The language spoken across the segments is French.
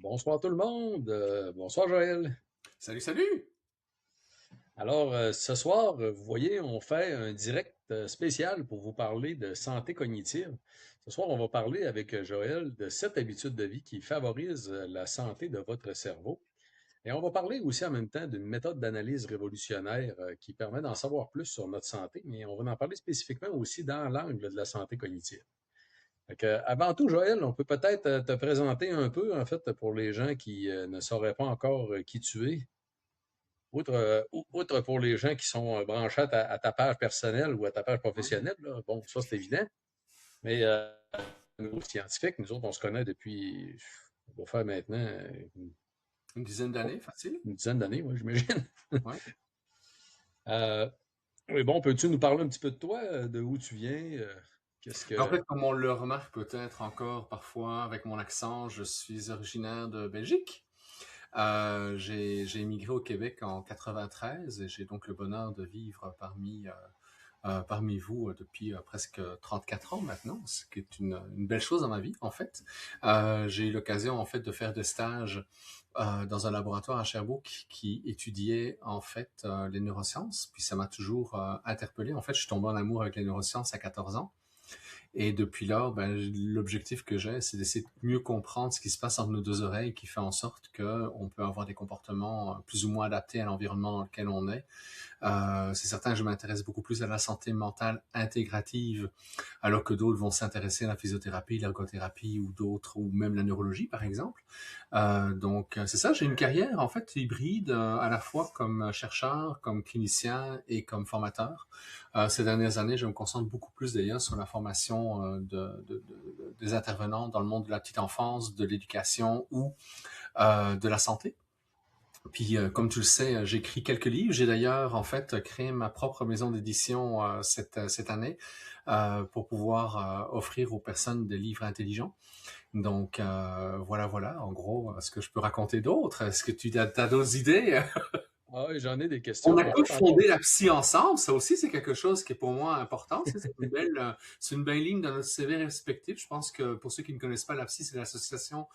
Bonsoir tout le monde. Bonsoir Joël. Salut, salut! Alors, ce soir, vous voyez, on fait un direct spécial pour vous parler de santé cognitive. Ce soir, on va parler avec Joël de 7 habitudes de vie qui favorisent la santé de votre cerveau. Et on va parler aussi en même temps d'une méthode d'analyse révolutionnaire qui permet d'en savoir plus sur notre santé, mais on va en parler spécifiquement aussi dans l'angle de la santé cognitive. Avant tout, Joël, on peut peut-être te présenter un peu, en fait, pour les gens qui ne sauraient pas encore qui tu es. Outre pour les gens qui sont branchés à ta page personnelle ou à ta page Ouais. professionnelle, là, bon, ça c'est évident. Mais au niveau scientifique, nous autres, on se connaît depuis, on va faire maintenant Une dizaine d'années, facile? une dizaine d'années, ouais, j'imagine. Ouais. Euh, mais bon, peux-tu nous parler un petit peu de toi, de où tu viens, qu'est-ce En que... fait, comme on le remarque peut-être encore parfois avec mon accent, je suis originaire de Belgique. J'ai émigré au Québec en 93 et j'ai donc le bonheur de vivre parmi vous depuis presque 34 ans maintenant, ce qui est une belle chose dans ma vie en fait. J'ai eu l'occasion en fait de faire des stages dans un laboratoire à Sherbrooke qui étudiait en fait les neurosciences, puis ça m'a toujours interpellé. En fait, je suis tombé en amour avec les neurosciences à 14 ans. Et depuis lors, ben, l'objectif que j'ai, c'est d'essayer de mieux comprendre ce qui se passe entre nos deux oreilles, qui fait en sorte que on peut avoir des comportements plus ou moins adaptés à l'environnement dans lequel on est. C'est certain que je m'intéresse beaucoup plus à la santé mentale intégrative, alors que d'autres vont s'intéresser à la physiothérapie, l'ergothérapie ou d'autres, ou même la neurologie, par exemple. C'est ça, j'ai une carrière en fait hybride, à la fois comme chercheur, comme clinicien et comme formateur. Ces dernières années, je me concentre beaucoup plus d'ailleurs sur la formation des intervenants dans le monde de la petite enfance, de l'éducation ou de la santé. Puis, comme tu le sais, j'écris quelques livres. J'ai d'ailleurs, en fait, créé ma propre maison d'édition cette année pour pouvoir offrir aux personnes des livres intelligents. Donc, voilà, en gros, ce que je peux raconter d'autre. Est-ce que tu as d'autres idées? Ah oui, j'en ai des On questions. a En fait, cofondé la psy ensemble. Ça aussi, c'est quelque chose qui est pour moi important. C'est une belle ligne dans notre CV respectif. Je pense que pour ceux qui ne connaissent pas la psy, c'est l'association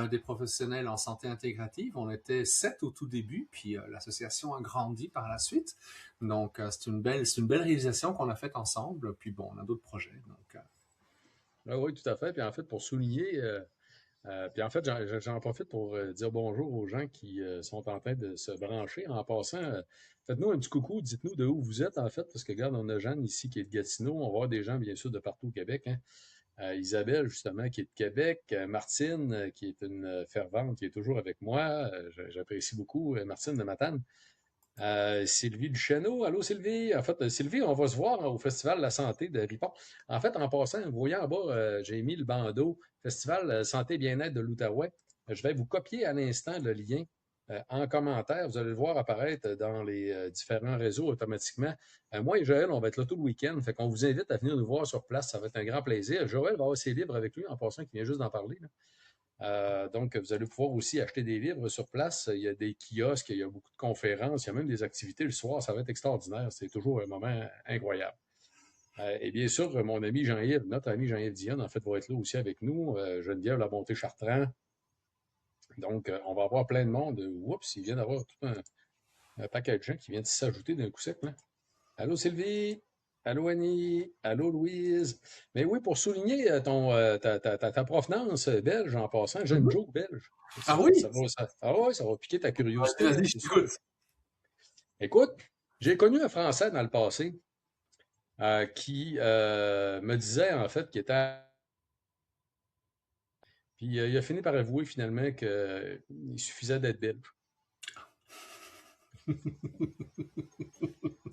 des professionnels en santé intégrative. On était 7 au tout début, puis l'association a grandi par la suite. Donc, c'est une belle réalisation qu'on a faite ensemble. Puis bon, on a d'autres projets. ah oui, tout à fait. Puis en fait, pour souligner, puis en fait, j'en profite pour dire bonjour aux gens qui sont en train de se brancher. En passant, faites-nous un petit coucou, dites-nous de où vous êtes en fait, parce que regarde, on a Jeanne ici qui est de Gatineau, on va avoir des gens bien sûr de partout au Québec, hein. Isabelle justement qui est de Québec, Martine qui est une fervente, qui est toujours avec moi, j'apprécie beaucoup, Martine de Matane. Sylvie Duchesneau. Allô, Sylvie. En fait, Sylvie, on va se voir au Festival de la Santé de Ripon. En fait, en passant, vous voyez en bas, j'ai mis le bandeau Festival Santé et Bien-être de l'Outaouais. Je vais vous copier à l'instant le lien en commentaire. Vous allez le voir apparaître dans les différents réseaux automatiquement. Moi et Joël, on va être là tout le week-end. Fait qu'on vous invite à venir nous voir sur place. Ça va être un grand plaisir. Joël va avoir ses livres avec lui en passant, qui vient juste d'en parler, là. Donc, vous allez pouvoir aussi acheter des livres sur place. Il y a des kiosques, il y a beaucoup de conférences, il y a même des activités le soir. Ça va être extraordinaire. C'est toujours un moment incroyable. Et bien sûr, mon ami Jean-Yves, notre ami Jean-Yves Dionne, en fait, va être là aussi avec nous. Geneviève La Bonté-Chartrand. Donc, on va avoir plein de monde. Oups, il vient d'avoir tout un paquet de gens qui viennent s'ajouter d'un coup sec, là. Allô Sylvie? Allô Annie? Allô Louise? Mais oui, pour souligner ta provenance belge en passant, j'ai une Donc, joke belge. ah oui? Ah ouais, ça va piquer ta curiosité, hein, Vas-y, je c'est sûr. t'écoute. Écoute, j'ai connu un Français dans le passé qui me disait en fait qu'il était... Puis il a fini par avouer finalement qu'il suffisait d'être belge.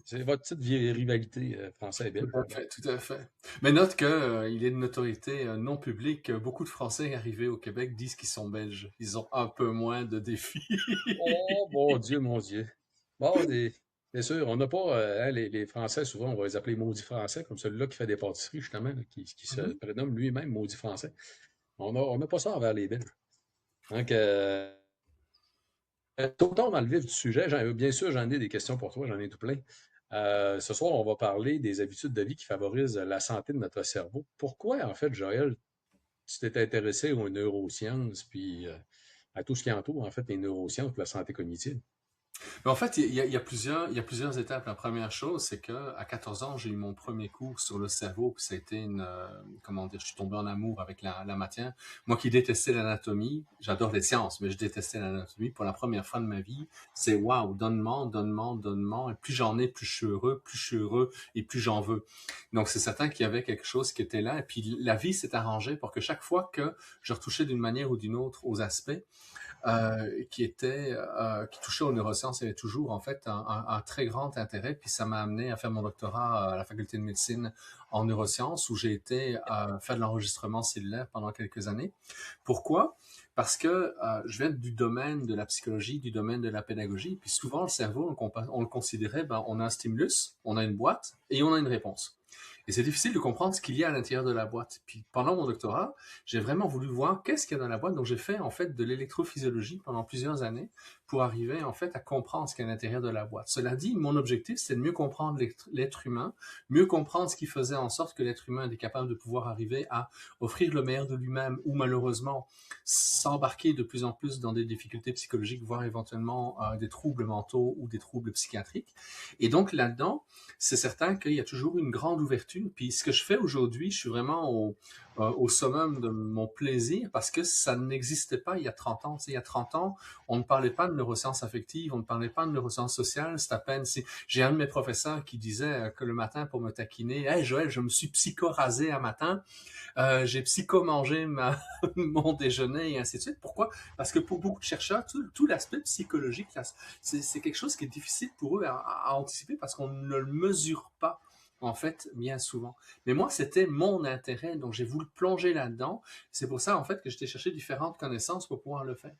C'est votre petite vieille rivalité français et Tout belge, à là-bas. fait, tout à fait. Mais note que il est de notoriété non publique. Beaucoup de Français arrivés au Québec disent qu'ils sont belges. Ils ont un peu moins de défis. Oh, mon Dieu, mon Dieu. Bon, c'est sûr, on n'a pas, hein, les Français, souvent, on va les appeler maudits Français, comme celui-là qui fait des pâtisseries, justement, là, qui se Mhm. prénomme lui-même maudit Français. On n'a pas ça envers les Belges. Donc, sautons dans le vif du sujet. Bien sûr, j'en ai des questions pour toi, j'en ai tout plein. Ce soir, on va parler des habitudes de vie qui favorisent la santé de notre cerveau. Pourquoi, en fait, Joël, tu t'es intéressé aux neurosciences, puis à tout ce qui entoure, en fait, les neurosciences pour la santé cognitive. Mais en fait, il y a plusieurs étapes. La première chose, c'est que à 14 ans, j'ai eu mon premier cours sur le cerveau, puis ça a été comment dire, je suis tombé en amour avec la matière. Moi qui détestais l'anatomie, j'adore les sciences, mais je détestais l'anatomie. Pour la première fois de ma vie, c'est waouh, donnement, donnement, donnement. Et plus j'en ai, plus je suis heureux et plus j'en veux. Donc c'est certain qu'il y avait quelque chose qui était là. Et puis la vie s'est arrangée pour que chaque fois que je retouchais d'une manière ou d'une autre aux aspects, qui touchait aux neurosciences, il y avait toujours en fait un très grand intérêt. Puis ça m'a amené à faire mon doctorat à la faculté de médecine en neurosciences, où j'ai été faire de l'enregistrement cellulaire pendant quelques années. Pourquoi? Parce que je viens du domaine de la psychologie, du domaine de la pédagogie. Puis souvent, le cerveau, on le considérait, on a un stimulus, on a une boîte et on a une réponse. Et c'est difficile de comprendre ce qu'il y a à l'intérieur de la boîte. Puis pendant mon doctorat, j'ai vraiment voulu voir qu'est-ce qu'il y a dans la boîte. Donc j'ai fait en fait de l'électrophysiologie pendant plusieurs années pour arriver en fait à comprendre ce qu'il y a à l'intérieur de la boîte. Cela dit, mon objectif, c'est de mieux comprendre l'être humain, mieux comprendre ce qui faisait en sorte que l'être humain était capable de pouvoir arriver à offrir le meilleur de lui-même ou malheureusement s'embarquer de plus en plus dans des difficultés psychologiques, voire éventuellement des troubles mentaux ou des troubles psychiatriques. Et donc là-dedans, c'est certain qu'il y a toujours une grande ouverture. Puis ce que je fais aujourd'hui, je suis vraiment au summum de mon plaisir parce que ça n'existait pas il y a 30 ans. Tu sais, il y a 30 ans, on ne parlait pas de neurosciences affectives, on ne parlait pas de neurosciences sociales. C'est à peine si j'ai un de mes professeurs qui disait que le matin pour me taquiner, hey Joël, je me suis psychorasé un matin, j'ai psycho-mangé mon déjeuner et ainsi de suite. Pourquoi? Parce que pour beaucoup de chercheurs, tout l'aspect psychologique, c'est quelque chose qui est difficile pour eux à anticiper parce qu'on ne le mesure pas en fait, bien souvent. Mais moi, c'était mon intérêt, donc j'ai voulu plonger là-dedans. C'est pour ça, en fait, que j'étais chercher différentes connaissances pour pouvoir le faire.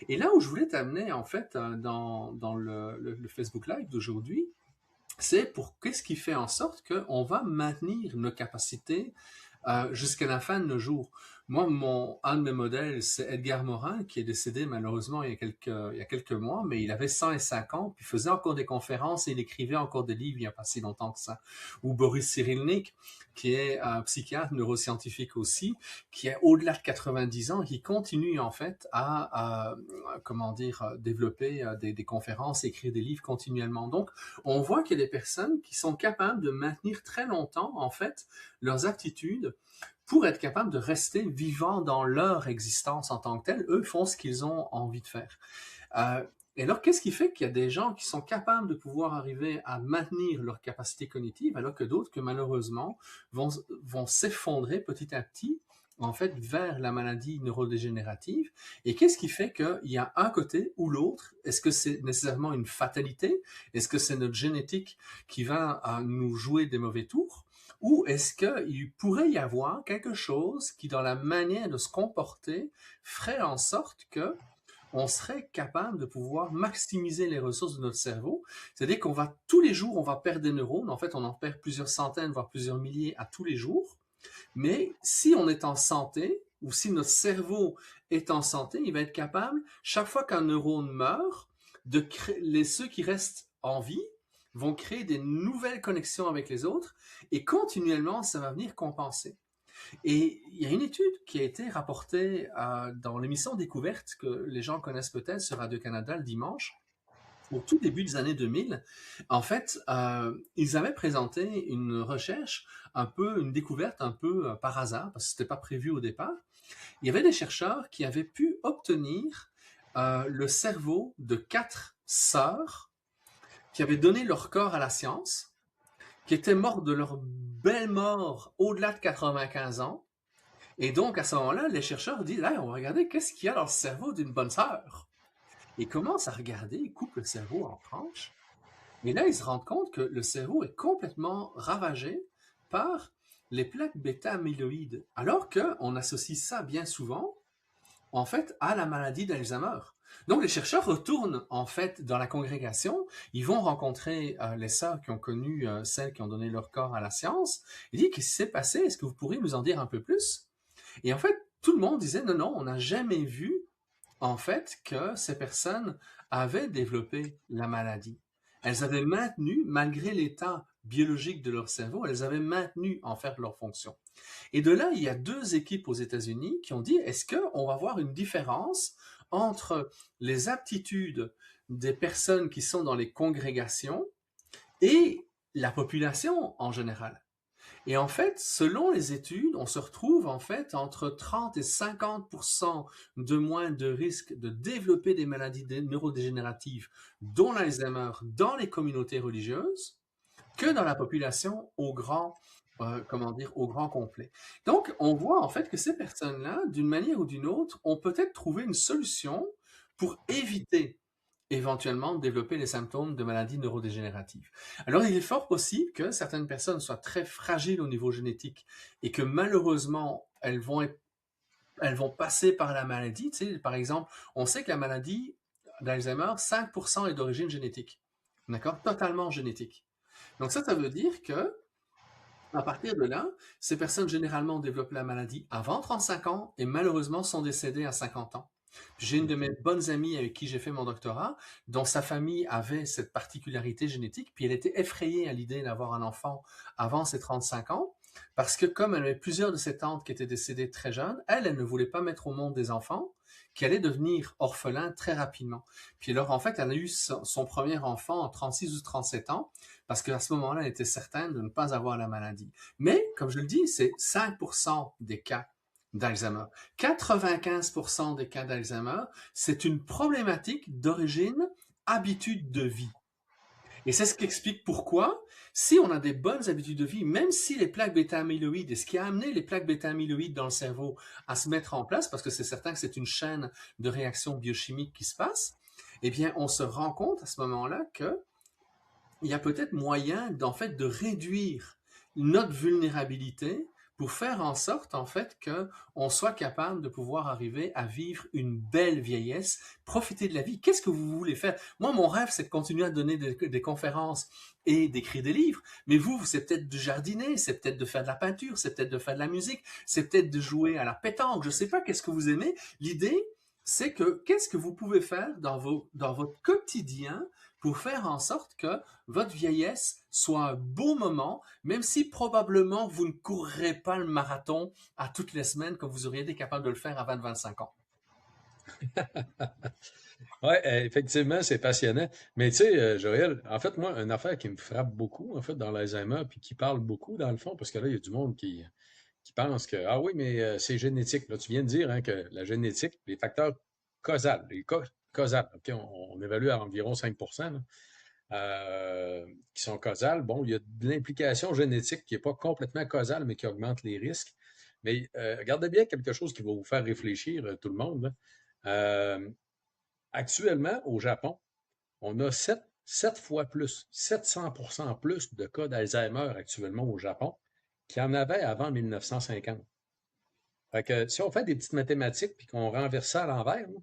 Et là où je voulais t'amener, en fait, dans le Facebook Live d'aujourd'hui, c'est pour qu'est-ce qui fait en sorte qu'on va maintenir nos capacités jusqu'à la fin de nos jours. Moi, un de mes modèles, c'est Edgar Morin, qui est décédé malheureusement il y a quelques mois, mais il avait 105 ans, puis il faisait encore des conférences et il écrivait encore des livres il n'y a pas si longtemps que ça. Ou Boris Cyrulnik, qui est un psychiatre neuroscientifique aussi, qui est au-delà de 90 ans, qui continue en fait à comment dire, développer des conférences, écrire des livres continuellement. Donc, on voit qu'il y a des personnes qui sont capables de maintenir très longtemps en fait leurs aptitudes pour être capables de rester vivants dans leur existence en tant que tels. Eux font ce qu'ils ont envie de faire. Et alors, qu'est-ce qui fait qu'il y a des gens qui sont capables de pouvoir arriver à maintenir leur capacité cognitive, alors que d'autres, que malheureusement, vont s'effondrer petit à petit, en fait, vers la maladie neurodégénérative. Et qu'est-ce qui fait qu'il y a un côté ou l'autre? Est-ce que c'est nécessairement une fatalité? Est-ce que c'est notre génétique qui va nous jouer des mauvais tours? Ou est-ce qu'il pourrait y avoir quelque chose qui, dans la manière de se comporter, ferait en sorte que on serait capable de pouvoir maximiser les ressources de notre cerveau. C'est-à-dire qu'on va, tous les jours, on va perdre des neurones. En fait, on en perd plusieurs centaines, voire plusieurs milliers à tous les jours. Mais si on est en santé, ou si notre cerveau est en santé, il va être capable, chaque fois qu'un neurone meurt, de créer, ceux qui restent en vie vont créer des nouvelles connexions avec les autres et continuellement, ça va venir compenser. Et il y a une étude qui a été rapportée dans l'émission Découverte, que les gens connaissent peut-être sur Radio-Canada le dimanche, au tout début des années 2000. En fait, ils avaient présenté une recherche, une découverte un peu par hasard, parce que ce n'était pas prévu au départ. Il y avait des chercheurs qui avaient pu obtenir le cerveau de 4 sœurs qui avaient donné leur corps à la science, qui étaient mortes de leur belle mort au-delà de 95 ans. Et donc, à ce moment-là, les chercheurs disent, on va regarder qu'est-ce qu'il y a dans le cerveau d'une bonne sœur. Ils commencent à regarder, ils coupent le cerveau en tranches. Et là, ils se rendent compte que le cerveau est complètement ravagé par les plaques bêta-amyloïdes. Alors qu'on associe ça bien souvent, en fait, à la maladie d'Alzheimer. Donc, les chercheurs retournent, en fait, dans la congrégation. Ils vont rencontrer les sœurs qui ont connu celles qui ont donné leur corps à la science. Ils disent, qu'est-ce qui s'est passé? Est-ce que vous pourriez nous en dire un peu plus? Et en fait, tout le monde disait, non, on n'a jamais vu, en fait, que ces personnes avaient développé la maladie. Elles avaient maintenu, malgré l'état biologique de leur cerveau, elles avaient maintenu, en fait, leur fonction. Et de là, il y a 2 équipes aux États-Unis qui ont dit, est-ce qu'on va voir une différence entre les aptitudes des personnes qui sont dans les congrégations et la population en général. Et en fait, selon les études, on se retrouve en fait entre 30 et 50% de moins de risque de développer des maladies neurodégénératives, dont l'Alzheimer, dans les communautés religieuses, que dans la population au grand, au grand complet. Donc, on voit en fait que ces personnes-là, d'une manière ou d'une autre, ont peut-être trouvé une solution pour éviter éventuellement de développer les symptômes de maladies neurodégénératives. Alors, il est fort possible que certaines personnes soient très fragiles au niveau génétique et que malheureusement, elles vont passer par la maladie. Tu sais, par exemple, on sait que la maladie d'Alzheimer, 5% est d'origine génétique. D'accord? Totalement génétique. Donc ça veut dire que à partir de là, ces personnes généralement développent la maladie avant 35 ans et malheureusement sont décédées à 50 ans. J'ai une de mes bonnes amies avec qui j'ai fait mon doctorat, dont sa famille avait cette particularité génétique, puis elle était effrayée à l'idée d'avoir un enfant avant ses 35 ans, parce que comme elle avait plusieurs de ses tantes qui étaient décédées très jeunes, elle ne voulait pas mettre au monde des enfants qui allaient devenir orphelins très rapidement. Puis alors, en fait, elle a eu son premier enfant à 36 ou 37 ans, parce qu'à ce moment-là, elle était certaine de ne pas avoir la maladie. Mais, comme je le dis, c'est 5% des cas d'Alzheimer. 95% des cas d'Alzheimer, c'est une problématique d'origine habitude de vie. Et c'est ce qui explique pourquoi, si on a des bonnes habitudes de vie, même si les plaques bêta-amyloïdes, et ce qui a amené les plaques bêta-amyloïdes dans le cerveau à se mettre en place, parce que c'est certain que c'est une chaîne de réactions biochimiques qui se passe, eh bien, on se rend compte à ce moment-là que il y a peut-être moyen, en fait, de réduire notre vulnérabilité pour faire en sorte, en fait, qu'on soit capable de pouvoir arriver à vivre une belle vieillesse, profiter de la vie. Qu'est-ce que vous voulez faire? Moi, mon rêve, c'est de continuer à donner des conférences et d'écrire des livres. Mais vous, c'est peut-être de jardiner, c'est peut-être de faire de la peinture, c'est peut-être de faire de la musique, c'est peut-être de jouer à la pétanque. Je ne sais pas qu'est-ce que vous aimez. L'idée, c'est que qu'est-ce que vous pouvez faire dans votre quotidien pour faire en sorte que votre vieillesse soit un beau moment, même si probablement vous ne courrez pas le marathon à toutes les semaines comme vous auriez été capable de le faire à 20-25 ans. Oui, effectivement, c'est passionnant. Mais tu sais, Joël, en fait, moi, une affaire qui me frappe beaucoup, en fait, dans l'Alzheimer, puis qui parle beaucoup, dans le fond, parce que là, il y a du monde qui pense que, ah oui, mais c'est génétique. Là, tu viens de dire hein, que la génétique, les facteurs causales, causales, OK, on évalue à environ 5%, là, qui sont causales. Bon, il y a de l'implication génétique qui n'est pas complètement causale, mais qui augmente les risques. Mais regardez bien quelque chose qui va vous faire réfléchir, tout le monde, là. Actuellement, au Japon, on a 7 fois plus, 700% plus de cas d'Alzheimer actuellement au Japon qu'il y en avait avant 1950. Fait que si on fait des petites mathématiques puis qu'on renverse ça à l'envers, là,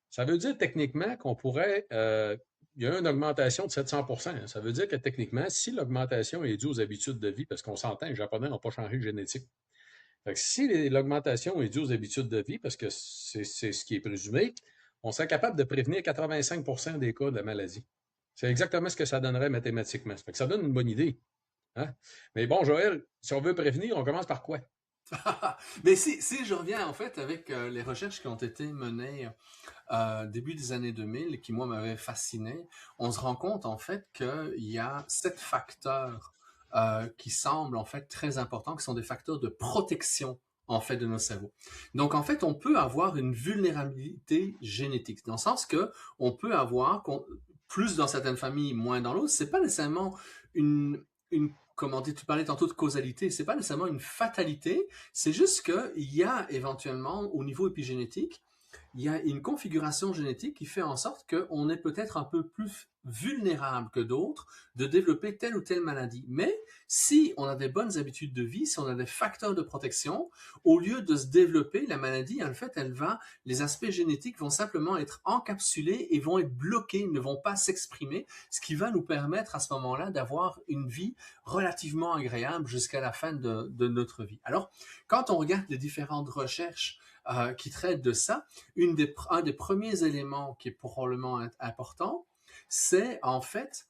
ça veut dire techniquement qu'on pourrait. Il y a une augmentation de 700%. Hein. Ça veut dire que techniquement, si l'augmentation est due aux habitudes de vie, parce qu'on s'entend, les Japonais n'ont pas changé de génétique. Fait que si l'augmentation est due aux habitudes de vie, parce que c'est ce qui est présumé, on serait capable de prévenir 85% des cas de la maladie. C'est exactement ce que ça donnerait mathématiquement. Ça fait que ça donne une bonne idée. Hein? Mais bon, Joël, si on veut prévenir, on commence par quoi? Mais si je reviens en fait avec les recherches qui ont été menées début des années 2000, qui moi m'avaient fasciné, on se rend compte en fait qu'il y a 7 facteurs qui semblent en fait très importants, qui sont des facteurs de protection en fait de nos cerveaux. Donc en fait, on peut avoir une vulnérabilité génétique, dans le sens que on peut avoir plus dans certaines familles, moins dans l'autre. C'est pas nécessairement une comment dire, tu parlais tantôt de causalité, c'est pas nécessairement une fatalité, c'est juste qu'il y a éventuellement, au niveau épigénétique, il y a une configuration génétique qui fait en sorte qu'on est peut-être un peu plus vulnérable que d'autres de développer telle ou telle maladie. Mais si on a des bonnes habitudes de vie, si on a des facteurs de protection, au lieu de se développer, la maladie, en fait, les aspects génétiques vont simplement être encapsulés et vont être bloqués, ne vont pas s'exprimer, ce qui va nous permettre à ce moment-là d'avoir une vie relativement agréable jusqu'à la fin de notre vie. Alors, quand on regarde les différentes recherches qui traitent de ça, un des premiers éléments qui est probablement important, c'est en fait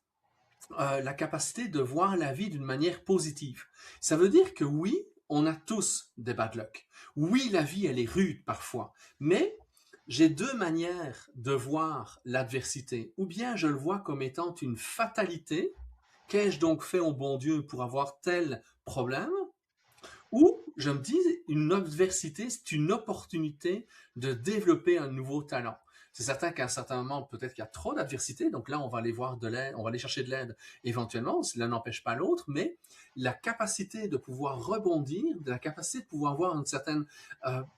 la capacité de voir la vie d'une manière positive. Ça veut dire que oui, on a tous des bad luck. Oui, la vie, elle est rude parfois, mais j'ai deux manières de voir l'adversité. Ou bien je le vois comme étant une fatalité. Qu'ai-je donc fait au bon Dieu pour avoir tel problème? Ou je me dis, une adversité, c'est une opportunité de développer un nouveau talent. C'est certain qu'à un certain moment, peut-être qu'il y a trop d'adversité, donc là, on va aller voir de l'aide, on va aller chercher de l'aide éventuellement, l'un n'empêche pas l'autre, mais la capacité de pouvoir rebondir, de la capacité de pouvoir avoir une certaine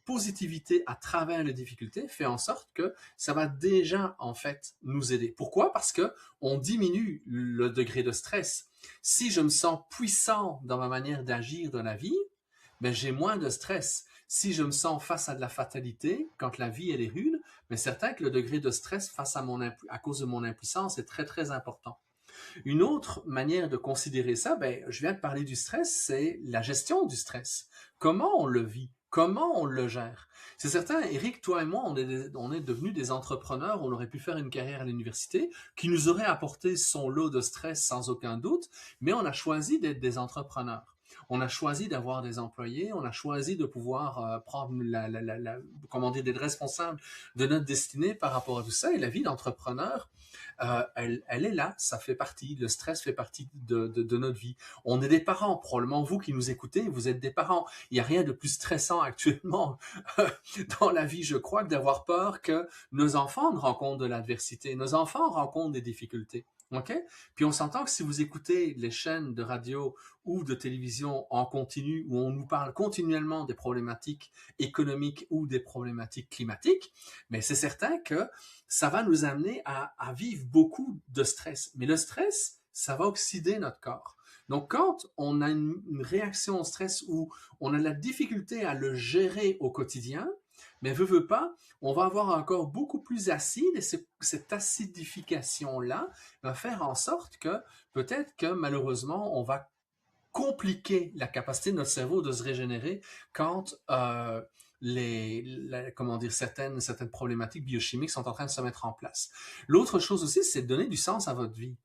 positivité à travers les difficultés, fait en sorte que ça va déjà, en fait, nous aider. Pourquoi? Parce que on diminue le degré de stress. Si je me sens puissant dans ma manière d'agir dans la vie, ben, j'ai moins de stress. Si je me sens face à de la fatalité, quand la vie elle est rude, mais c'est certain que le degré de stress face à cause de mon impuissance est très très important. Une autre manière de considérer ça, ben, je viens de parler du stress, c'est la gestion du stress. Comment on le vit? Comment on le gère? C'est certain, Eric, toi et moi, on est devenus des entrepreneurs, on aurait pu faire une carrière à l'université qui nous aurait apporté son lot de stress sans aucun doute, mais on a choisi d'être des entrepreneurs. On a choisi d'avoir des employés, on a choisi de pouvoir prendre comment dire, d'être responsable de notre destinée par rapport à tout ça. Et la vie d'entrepreneur, elle est là, ça fait partie, le stress fait partie de notre vie. On est des parents, probablement vous qui nous écoutez, vous êtes des parents. Il n'y a rien de plus stressant actuellement dans la vie, je crois, que d'avoir peur que nos enfants rencontrent de l'adversité, nos enfants rencontrent des difficultés. OK? Puis on s'entend que si vous écoutez les chaînes de radio ou de télévision en continu, où on nous parle continuellement des problématiques économiques ou des problématiques climatiques, mais c'est certain que ça va nous amener à vivre beaucoup de stress. Mais le stress, ça va oxyder notre corps. Donc, quand on a une réaction au stress où on a la difficulté à le gérer au quotidien, mais veut pas, on va avoir un corps beaucoup plus acide et cette acidification-là va faire en sorte que peut-être que malheureusement, on va compliquer la capacité de notre cerveau de se régénérer quand comment dire, certaines problématiques biochimiques sont en train de se mettre en place. L'autre chose aussi, c'est de donner du sens à votre vie.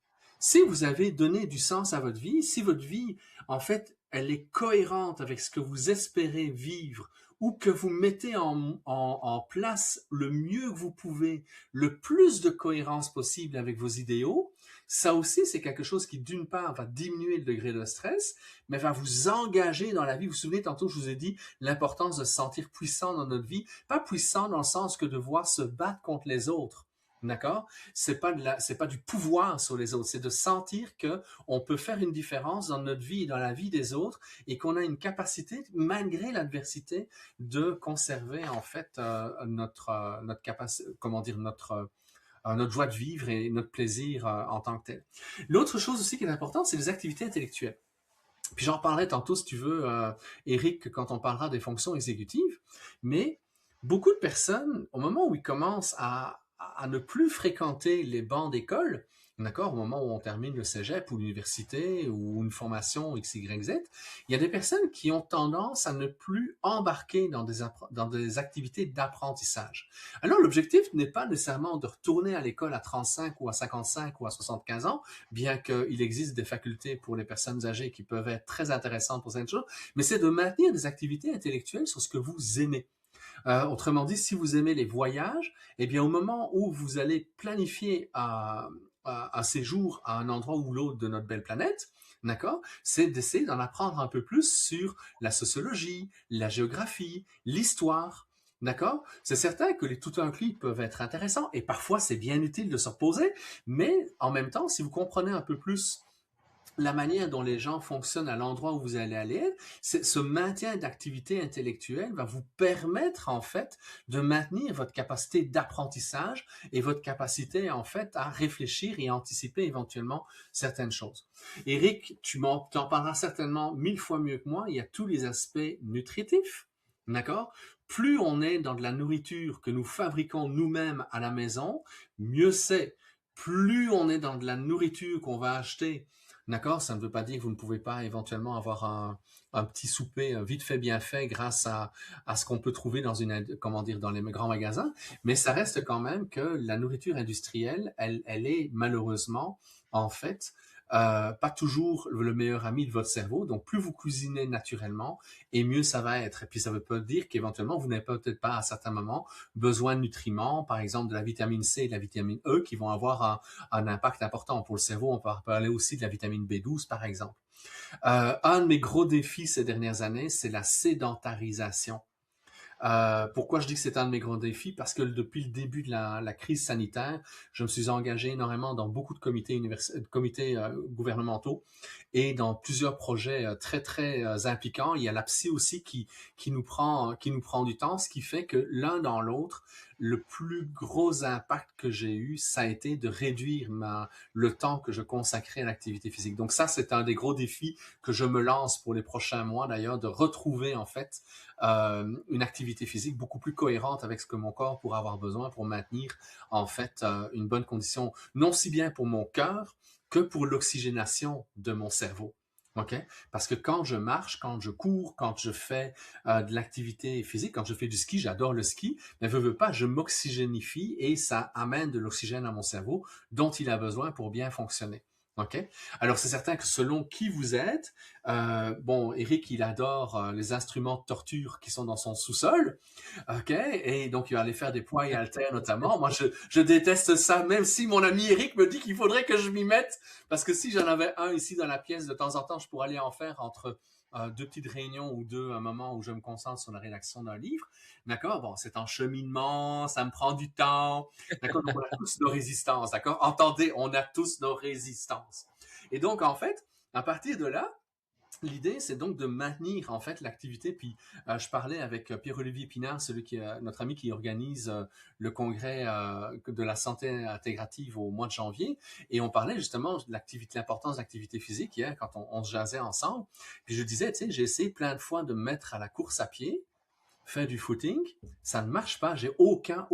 Si vous avez donné du sens à votre vie, si votre vie, en fait, elle est cohérente avec ce que vous espérez vivre ou que vous mettez en place le mieux que vous pouvez, le plus de cohérence possible avec vos idéaux, ça aussi, c'est quelque chose qui, d'une part, va diminuer le degré de stress, mais va vous engager dans la vie. Vous vous souvenez, tantôt, je vous ai dit l'importance de se sentir puissant dans notre vie. Pas puissant dans le sens que de devoir se battre contre les autres. D'accord? C'est pas du pouvoir sur les autres. C'est de sentir que on peut faire une différence dans notre vie et dans la vie des autres et qu'on a une capacité, malgré l'adversité, de conserver, en fait, notre capacité, comment dire, notre joie de vivre et notre plaisir en tant que tel. L'autre chose aussi qui est importante, c'est les activités intellectuelles. Puis j'en parlerai tantôt, si tu veux, Eric, quand on parlera des fonctions exécutives. Mais beaucoup de personnes, au moment où ils commencent à ne plus fréquenter les bancs d'école, d'accord, au moment où on termine le cégep ou l'université ou une formation X, Y, Z, il y a des personnes qui ont tendance à ne plus embarquer dans des activités d'apprentissage. Alors, l'objectif n'est pas nécessairement de retourner à l'école à 35 ou à 55 ou à 75 ans, bien qu'il existe des facultés pour les personnes âgées qui peuvent être très intéressantes pour certaines choses, mais c'est de maintenir des activités intellectuelles sur ce que vous aimez. Autrement dit, si vous aimez les voyages, eh bien, au moment où vous allez planifier un séjour à un endroit ou l'autre de notre belle planète, d'accord, c'est d'essayer d'en apprendre un peu plus sur la sociologie, la géographie, l'histoire. D'accord? C'est certain que les tout inclus peuvent être intéressants et parfois c'est bien utile de se reposer, mais en même temps, si vous comprenez un peu plus la manière dont les gens fonctionnent à l'endroit où vous allez aller, ce maintien d'activité intellectuelle va vous permettre en fait de maintenir votre capacité d'apprentissage et votre capacité en fait à réfléchir et anticiper éventuellement certaines choses. Éric, tu t'en parleras certainement 1000 fois mieux que moi, il y a tous les aspects nutritifs, d'accord? Plus on est dans de la nourriture que nous fabriquons nous-mêmes à la maison, mieux c'est. Plus on est dans de la nourriture qu'on va acheter. D'accord? Ça ne veut pas dire que vous ne pouvez pas éventuellement avoir un petit souper vite fait, bien fait grâce à ce qu'on peut trouver dans comment dire, dans les grands magasins. Mais ça reste quand même que la nourriture industrielle, elle est malheureusement, en fait, pas toujours le meilleur ami de votre cerveau. Donc, plus vous cuisinez naturellement, et mieux ça va être. Et puis, ça veut pas dire qu'éventuellement, vous n'avez peut-être pas à certains moments besoin de nutriments, par exemple de la vitamine C et de la vitamine E, qui vont avoir un impact important pour le cerveau. On peut parler aussi de la vitamine B12, par exemple. Un de mes gros défis ces dernières années, c'est la sédentarisation. Pourquoi je dis que c'est un de mes gros défis? Parce que depuis le début de la crise sanitaire, je me suis engagé énormément dans beaucoup de comités gouvernementaux et dans plusieurs projets très, très impliquants. Il y a la psy aussi qui nous prend du temps, ce qui fait que l'un dans l'autre, le plus gros impact que j'ai eu, ça a été de réduire le temps que je consacrais à l'activité physique. Donc ça, c'est un des gros défis que je me lance pour les prochains mois d'ailleurs, de retrouver en fait une activité physique beaucoup plus cohérente avec ce que mon corps pourrait avoir besoin pour maintenir en fait une bonne condition, non si bien pour mon cœur que pour l'oxygénation de mon cerveau. OK? Parce que quand je marche, quand je cours, quand je fais de l'activité physique, quand je fais du ski, j'adore le ski, mais veux pas, je m'oxygénifie et ça amène de l'oxygène à mon cerveau dont il a besoin pour bien fonctionner. OK? Alors, c'est certain que selon qui vous êtes, bon, Eric, il adore les instruments de torture qui sont dans son sous-sol, OK? Et donc, il va aller faire des poids et haltères notamment. Moi, je déteste ça, même si mon ami Eric me dit qu'il faudrait que je m'y mette, parce que si j'en avais un ici dans la pièce, de temps en temps, je pourrais aller en faire entre deux petites réunions ou deux, un moment où je me concentre sur la rédaction d'un livre. D'accord? Bon, c'est en cheminement, ça me prend du temps. D'accord? Donc, on a tous nos résistances. D'accord? Entendez, on a tous nos résistances. Et donc, en fait, à partir de là, l'idée, c'est donc de maintenir en fait l'activité. Puis je parlais avec Pierre-Olivier Pinard, notre ami qui organise le congrès de la santé intégrative au mois de janvier, et on parlait justement de l'importance de l'activité physique hier quand on se jasait ensemble. Puis je disais, tu sais, j'ai essayé plein de fois de me mettre à la course à pied, faire du footing, ça ne marche pas. J'ai aucun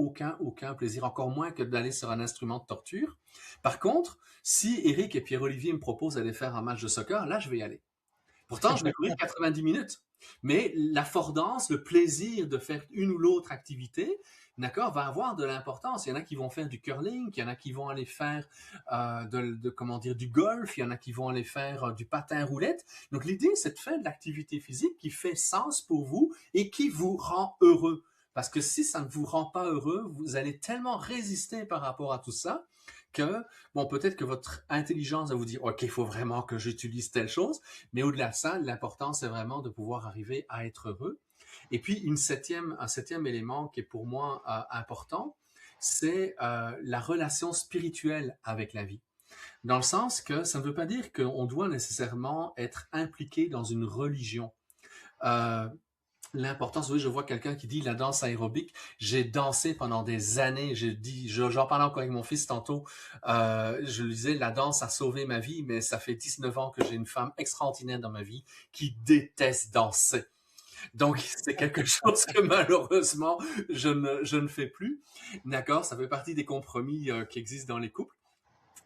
plaisir, encore moins que d'aller sur un instrument de torture. Par contre, si Eric et Pierre-Olivier me proposent d'aller faire un match de soccer, là, je vais y aller. Pourtant, je vais courir 90 minutes. Mais l'affordance, le plaisir de faire une ou l'autre activité, d'accord, va avoir de l'importance. Il y en a qui vont faire du curling, il y en a qui vont aller faire du golf, il y en a qui vont aller faire du patin roulette. Donc l'idée, c'est de faire de l'activité physique qui fait sens pour vous et qui vous rend heureux. Parce que si ça ne vous rend pas heureux, vous allez tellement résister par rapport à tout ça que, bon, peut-être que votre intelligence va vous dire, OK, il faut vraiment que j'utilise telle chose, mais au-delà de ça, l'important, c'est vraiment de pouvoir arriver à être heureux. Et puis, un septième élément qui est pour moi important, c'est la relation spirituelle avec la vie. Dans le sens que ça ne veut pas dire qu'on doit nécessairement être impliqué dans une religion. Euh, L'importance, oui, je vois quelqu'un qui dit la danse aérobique. J'ai dansé pendant des années. J'en parlais encore avec mon fils tantôt. Je lui disais, la danse a sauvé ma vie, mais ça fait 19 ans que j'ai une femme extraordinaire dans ma vie qui déteste danser. Donc, c'est quelque chose que malheureusement, je ne fais plus. D'accord? Ça fait partie des compromis qui existent dans les couples.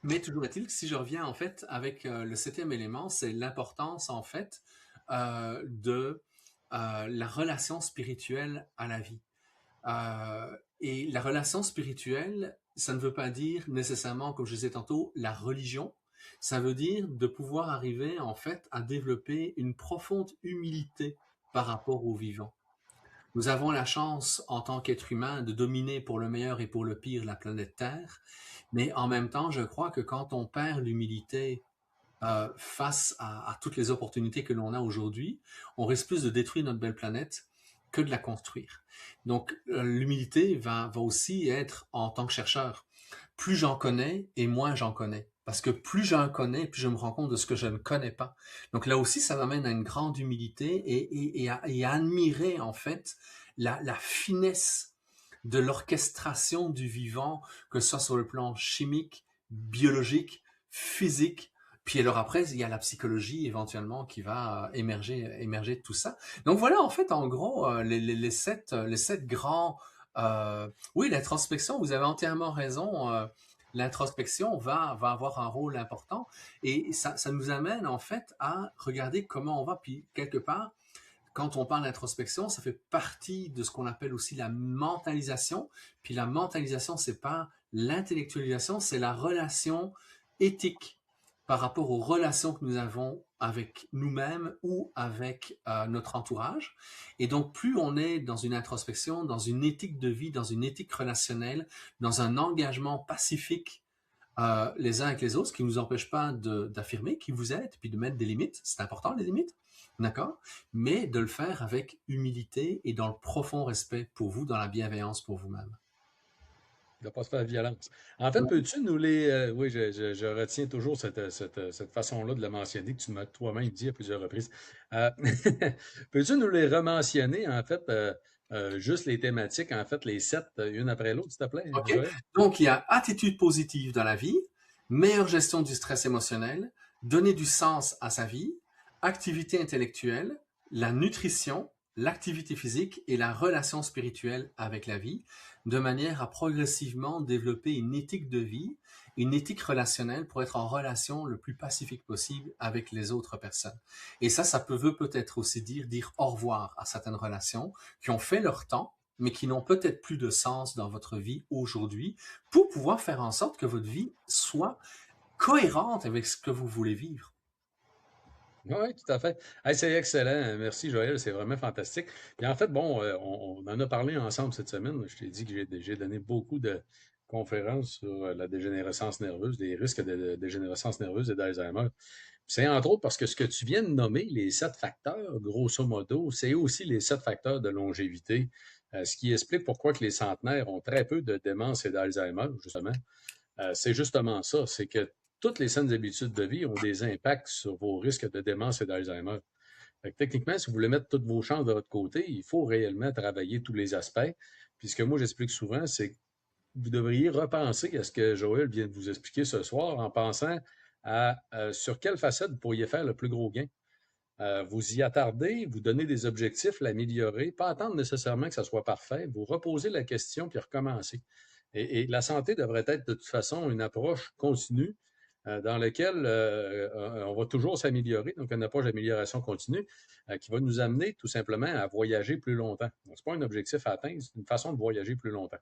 Mais toujours est-il que si je reviens en fait avec le septième élément, c'est l'importance en fait de la relation spirituelle à la vie. Et la relation spirituelle, ça ne veut pas dire nécessairement, comme je disais tantôt, la religion. Ça veut dire de pouvoir arriver en fait à développer une profonde humilité par rapport au vivant. Nous avons la chance, en tant qu'être humain, de dominer pour le meilleur et pour le pire la planète Terre, mais en même temps, je crois que quand on perd l'humilité face à toutes les opportunités que l'on a aujourd'hui, on risque plus de détruire notre belle planète que de la construire. Donc, l'humilité va aussi être en tant que chercheur. Plus j'en connais et moins j'en connais. Parce que plus j'en connais, plus je me rends compte de ce que je ne connais pas. Donc là aussi, ça m'amène à une grande humilité et à admirer en fait la finesse de l'orchestration du vivant, que ce soit sur le plan chimique, biologique, physique. Puis alors après, il y a la psychologie éventuellement qui va émerger de tout ça. Donc voilà, en fait, en gros, les sept grands... oui, l'introspection, vous avez entièrement raison. L'introspection va avoir un rôle important et ça nous amène en fait à regarder comment on va. Puis quelque part, quand on parle d'introspection, ça fait partie de ce qu'on appelle aussi la mentalisation. Puis la mentalisation, c'est pas l'intellectualisation, c'est la relation éthique par rapport aux relations que nous avons avec nous-mêmes ou avec notre entourage. Et donc, plus on est dans une introspection, dans une éthique de vie, dans une éthique relationnelle, dans un engagement pacifique les uns avec les autres, ce qui ne nous empêche pas d'affirmer qui vous êtes, puis de mettre des limites. C'est important, les limites, d'accord? Mais de le faire avec humilité et dans le profond respect pour vous, dans la bienveillance pour vous-même. De ne pas se faire violence. En fait, peux-tu nous les... oui, je retiens toujours cette façon-là de le mentionner que tu m'as toi-même dit à plusieurs reprises. Euh, peux-tu nous les rementionner, en fait, juste les thématiques, en fait, les 7, une après l'autre, s'il te plaît, OK? Joël? Donc, il y a attitude positive dans la vie, meilleure gestion du stress émotionnel, donner du sens à sa vie, activité intellectuelle, la nutrition, l'activité physique et la relation spirituelle avec la vie, de manière à progressivement développer une éthique de vie, une éthique relationnelle pour être en relation le plus pacifique possible avec les autres personnes. Et ça veut peut-être aussi dire au revoir à certaines relations qui ont fait leur temps, mais qui n'ont peut-être plus de sens dans votre vie aujourd'hui, pour pouvoir faire en sorte que votre vie soit cohérente avec ce que vous voulez vivre. Oui, tout à fait. Hey, c'est excellent. Merci, Joël. C'est vraiment fantastique. Et en fait, bon, on en a parlé ensemble cette semaine. Je t'ai dit que j'ai donné beaucoup de conférences sur la dégénérescence nerveuse, des risques de dégénérescence nerveuse et d'Alzheimer. C'est entre autres parce que ce que tu viens de nommer, les 7 facteurs, grosso modo, c'est aussi les 7 facteurs de longévité, ce qui explique pourquoi que les centenaires ont très peu de démence et d'Alzheimer, justement. C'est justement ça, c'est que toutes les saines habitudes de vie ont des impacts sur vos risques de démence et d'Alzheimer. Techniquement, si vous voulez mettre toutes vos chances de votre côté, il faut réellement travailler tous les aspects. Puis ce que moi j'explique souvent, c'est que vous devriez repenser à ce que Joël vient de vous expliquer ce soir en pensant à sur quelle facette vous pourriez faire le plus gros gain. Vous y attardez, vous donnez des objectifs, l'améliorer, pas attendre nécessairement que ça soit parfait, vous reposez la question puis recommencer. Et la santé devrait être de toute façon une approche continue dans laquelle on va toujours s'améliorer, donc une approche d'amélioration continue qui va nous amener tout simplement à voyager plus longtemps. Ce n'est pas un objectif à atteindre, c'est une façon de voyager plus longtemps.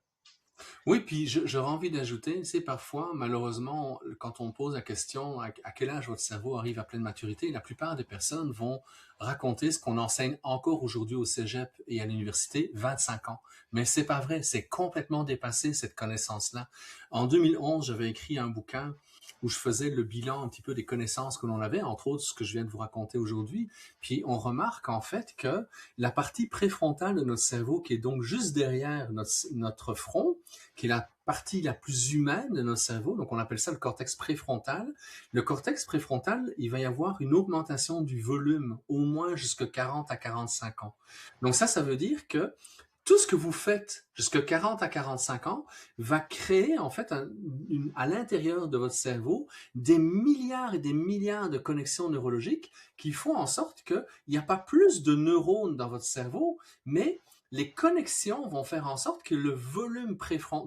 Oui, puis j'aurais envie d'ajouter, c'est parfois, malheureusement, quand on pose la question à quel âge votre cerveau arrive à pleine maturité, la plupart des personnes vont raconter ce qu'on enseigne encore aujourd'hui au cégep et à l'université, 25 ans. Mais c'est pas vrai, c'est complètement dépassé cette connaissance-là. En 2011, j'avais écrit un bouquin où je faisais le bilan un petit peu des connaissances que l'on avait, entre autres ce que je viens de vous raconter aujourd'hui. Puis on remarque en fait que la partie préfrontale de notre cerveau, qui est donc juste derrière notre front, qui est la partie la plus humaine de notre cerveau, donc on appelle ça le cortex préfrontal. Le cortex préfrontal, il va y avoir une augmentation du volume au moins jusqu'à 40 à 45 ans. Donc ça veut dire que tout ce que vous faites jusqu'à 40 à 45 ans va créer en fait à l'intérieur de votre cerveau des milliards et des milliards de connexions neurologiques qui font en sorte qu'il n'y a pas plus de neurones dans votre cerveau, mais les connexions vont faire en sorte que le volume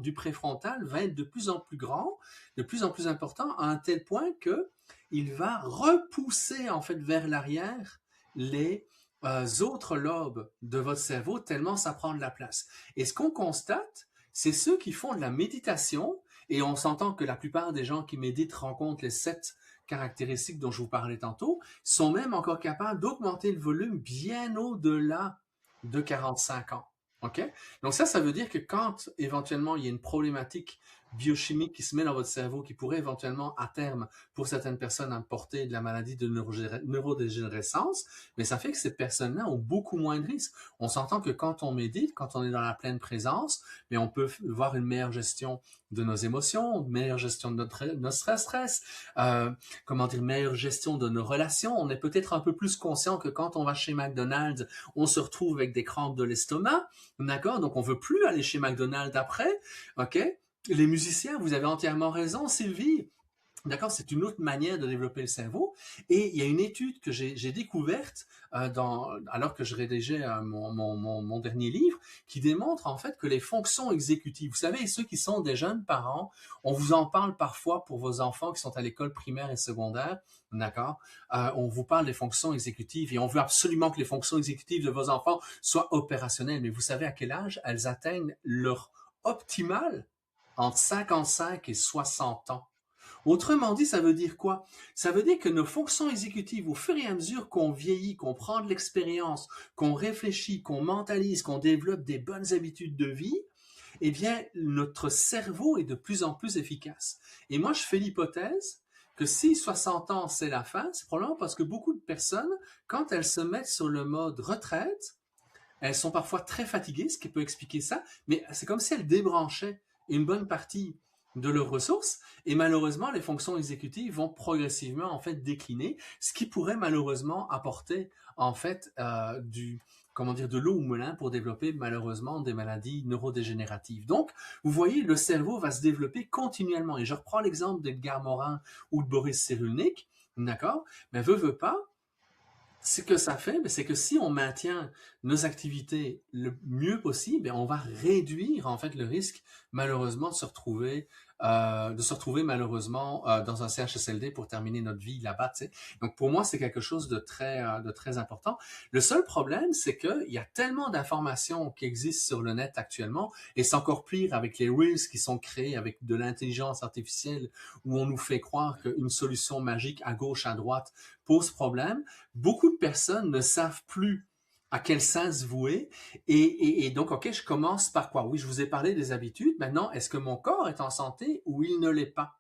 du préfrontal va être de plus en plus grand, de plus en plus important, à un tel point que il va repousser en fait vers l'arrière les autres lobes de votre cerveau tellement ça prend de la place. Et ce qu'on constate, c'est ceux qui font de la méditation, et on s'entend que la plupart des gens qui méditent rencontrent les 7 caractéristiques dont je vous parlais tantôt, sont même encore capables d'augmenter le volume bien au-delà de 45 ans. OK? Donc ça veut dire que quand éventuellement il y a une problématique biochimique qui se met dans votre cerveau qui pourrait éventuellement à terme pour certaines personnes apporter de la maladie de neurodégénérescence, mais ça fait que ces personnes-là ont beaucoup moins de risques. On s'entend que quand on médite, quand on est dans la pleine présence, mais on peut voir une meilleure gestion de nos émotions, une meilleure gestion de notre stress, comment dire, meilleure gestion de nos relations. On est peut-être un peu plus conscient que quand on va chez McDonald's, on se retrouve avec des crampes de l'estomac, d'accord? Donc on veut plus aller chez McDonald's après, ok? Les musiciens, vous avez entièrement raison, Sylvie. D'accord, c'est une autre manière de développer le cerveau. Et il y a une étude que j'ai découverte alors que je rédigeais mon dernier livre, qui démontre en fait que les fonctions exécutives, vous savez, ceux qui sont des jeunes parents, on vous en parle parfois pour vos enfants qui sont à l'école primaire et secondaire, d'accord? On vous parle des fonctions exécutives et on veut absolument que les fonctions exécutives de vos enfants soient opérationnelles. Mais vous savez à quel âge elles atteignent leur optimal? Entre 55 et 60 ans. Autrement dit, ça veut dire quoi? Ça veut dire que nos fonctions exécutives, au fur et à mesure qu'on vieillit, qu'on prend de l'expérience, qu'on réfléchit, qu'on mentalise, qu'on développe des bonnes habitudes de vie, eh bien, notre cerveau est de plus en plus efficace. Et moi, je fais l'hypothèse que si 60 ans, c'est la fin, c'est probablement parce que beaucoup de personnes, quand elles se mettent sur le mode retraite, elles sont parfois très fatiguées, ce qui peut expliquer ça, mais c'est comme si elles débranchaient une bonne partie de leurs ressources, et malheureusement, les fonctions exécutives vont progressivement en fait décliner, ce qui pourrait malheureusement apporter en fait comment dire, de l'eau au moulin pour développer malheureusement des maladies neurodégénératives. Donc, vous voyez, le cerveau va se développer continuellement. Et je reprends l'exemple d'Edgar Morin ou de Boris Cyrulnik, d'accord? Mais veut pas, ce que ça fait, c'est que si on maintient nos activités le mieux possible, on va réduire en fait le risque malheureusement de se retrouver malheureusement dans un CHSLD pour terminer notre vie là-bas. Tu sais. Donc pour moi, c'est quelque chose de très important. Le seul problème, c'est qu'il y a tellement d'informations qui existent sur le net actuellement, et c'est encore pire avec les Reels qui sont créés avec de l'intelligence artificielle, où on nous fait croire qu'une solution magique à gauche, à droite pose problème. Beaucoup de personnes ne savent plus à quel sens vouer. Et donc, OK, je commence par quoi? Oui, je vous ai parlé des habitudes. Maintenant, est-ce que mon corps est en santé ou il ne l'est pas?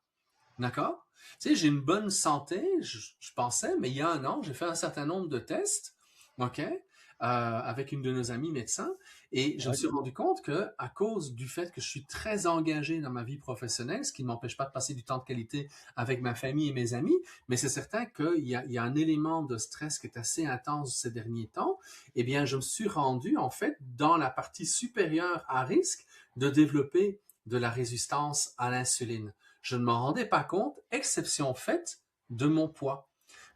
D'accord? Tu sais, j'ai une bonne santé, je pensais, mais il y a un an, j'ai fait un certain nombre de tests, OK, avec une de nos amies médecins, et je me Ouais. suis rendu compte que, à cause du fait que je suis très engagé dans ma vie professionnelle, ce qui ne m'empêche pas de passer du temps de qualité avec ma famille et mes amis, mais c'est certain qu'il y a un élément de stress qui est assez intense ces derniers temps, eh bien, je me suis rendu, en fait, dans la partie supérieure à risque de développer de la résistance à l'insuline. Je ne m'en rendais pas compte, exception faite de mon poids.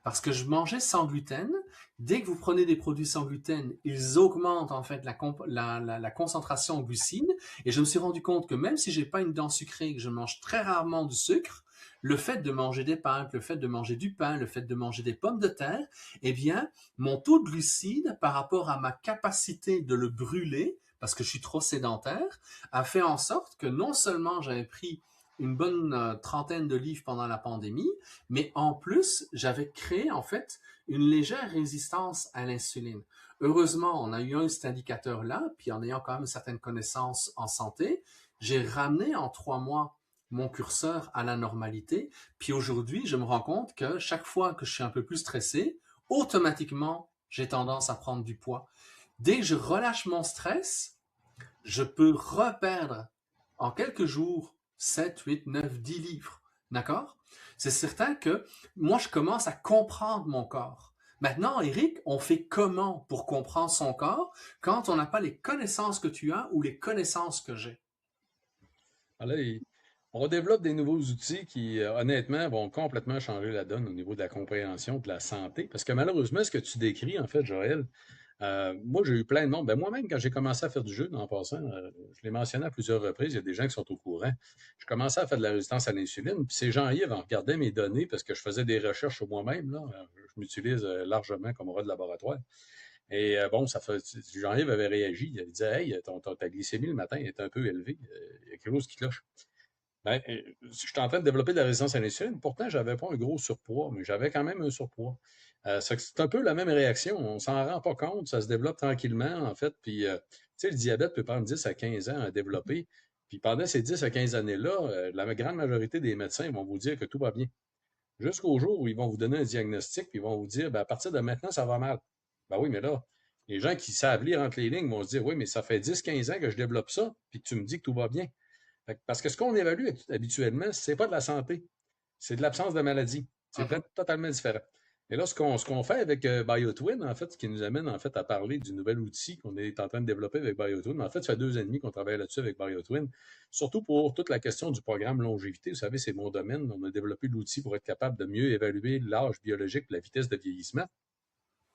Parce que je mangeais sans gluten. Dès que vous prenez des produits sans gluten, ils augmentent en fait la concentration en glucides. Et je me suis rendu compte que même si j'ai pas une dent sucrée, que je mange très rarement du sucre, le fait de manger des pâtes, le fait de manger du pain, le fait de manger des pommes de terre, eh bien, mon taux de glucides par rapport à ma capacité de le brûler, parce que je suis trop sédentaire, a fait en sorte que non seulement j'avais pris une bonne trentaine de livres pendant la pandémie, mais en plus, j'avais créé en fait une légère résistance à l'insuline. Heureusement, on a eu cet indicateur-là, puis en ayant quand même certaines connaissances en santé, j'ai ramené en 3 mois mon curseur à la normalité. Puis aujourd'hui, je me rends compte que chaque fois que je suis un peu plus stressé, automatiquement, j'ai tendance à prendre du poids. Dès que je relâche mon stress, je peux reperdre en quelques jours 7, 8, 9, 10 livres. D'accord? C'est certain que moi, je commence à comprendre mon corps. Maintenant, Eric, on fait comment pour comprendre son corps quand on n'a pas les connaissances que tu as ou les connaissances que j'ai? Alors là, on développe des nouveaux outils qui, honnêtement, vont complètement changer la donne au niveau de la compréhension de la santé. Parce que malheureusement, ce que tu décris, en fait, Joël, moi, j'ai eu plein de monde. Ben, moi-même, quand j'ai commencé à faire du jeu, en passant, je l'ai mentionné à plusieurs reprises, il y a des gens qui sont au courant. Je commençais à faire de la résistance à l'insuline, puis ces gens-là, ils regardaient mes données parce que je faisais des recherches sur moi-même. Là. Je m'utilise largement comme rat de laboratoire. Et bon, ça fait. Jean-Yves avait réagi. Il disait: Hey, ta glycémie le matin est un peu élevée. Il y a quelque chose qui cloche. Ben, je suis en train de développer de la résistance à l'insuline. Pourtant, j'avais pas un gros surpoids, mais j'avais quand même un surpoids. C'est un peu la même réaction. On s'en rend pas compte. Ça se développe tranquillement, en fait. Puis, tu sais, le diabète peut prendre 10 à 15 ans à développer. Puis pendant ces 10 à 15 années-là, la grande majorité des médecins vont vous dire que tout va bien. Jusqu'au jour où ils vont vous donner un diagnostic, puis ils vont vous dire, ben, à partir de maintenant, ça va mal. Ben oui, mais là, les gens qui savent lire entre les lignes vont se dire, oui, mais ça fait 10, 15 ans que je développe ça, puis tu me dis que tout va bien. Parce que ce qu'on évalue habituellement, c'est pas de la santé, c'est de l'absence de maladie. C'est Mhm. totalement différent. Et là, ce qu'on fait avec BioTwin, en fait, ce qui nous amène en fait à parler du nouvel outil qu'on est en train de développer avec BioTwin. En fait, ça fait 2 ans et demi qu'on travaille là-dessus avec BioTwin, surtout pour toute la question du programme longévité. Vous savez, c'est mon domaine. On a développé l'outil pour être capable de mieux évaluer l'âge biologique et la vitesse de vieillissement.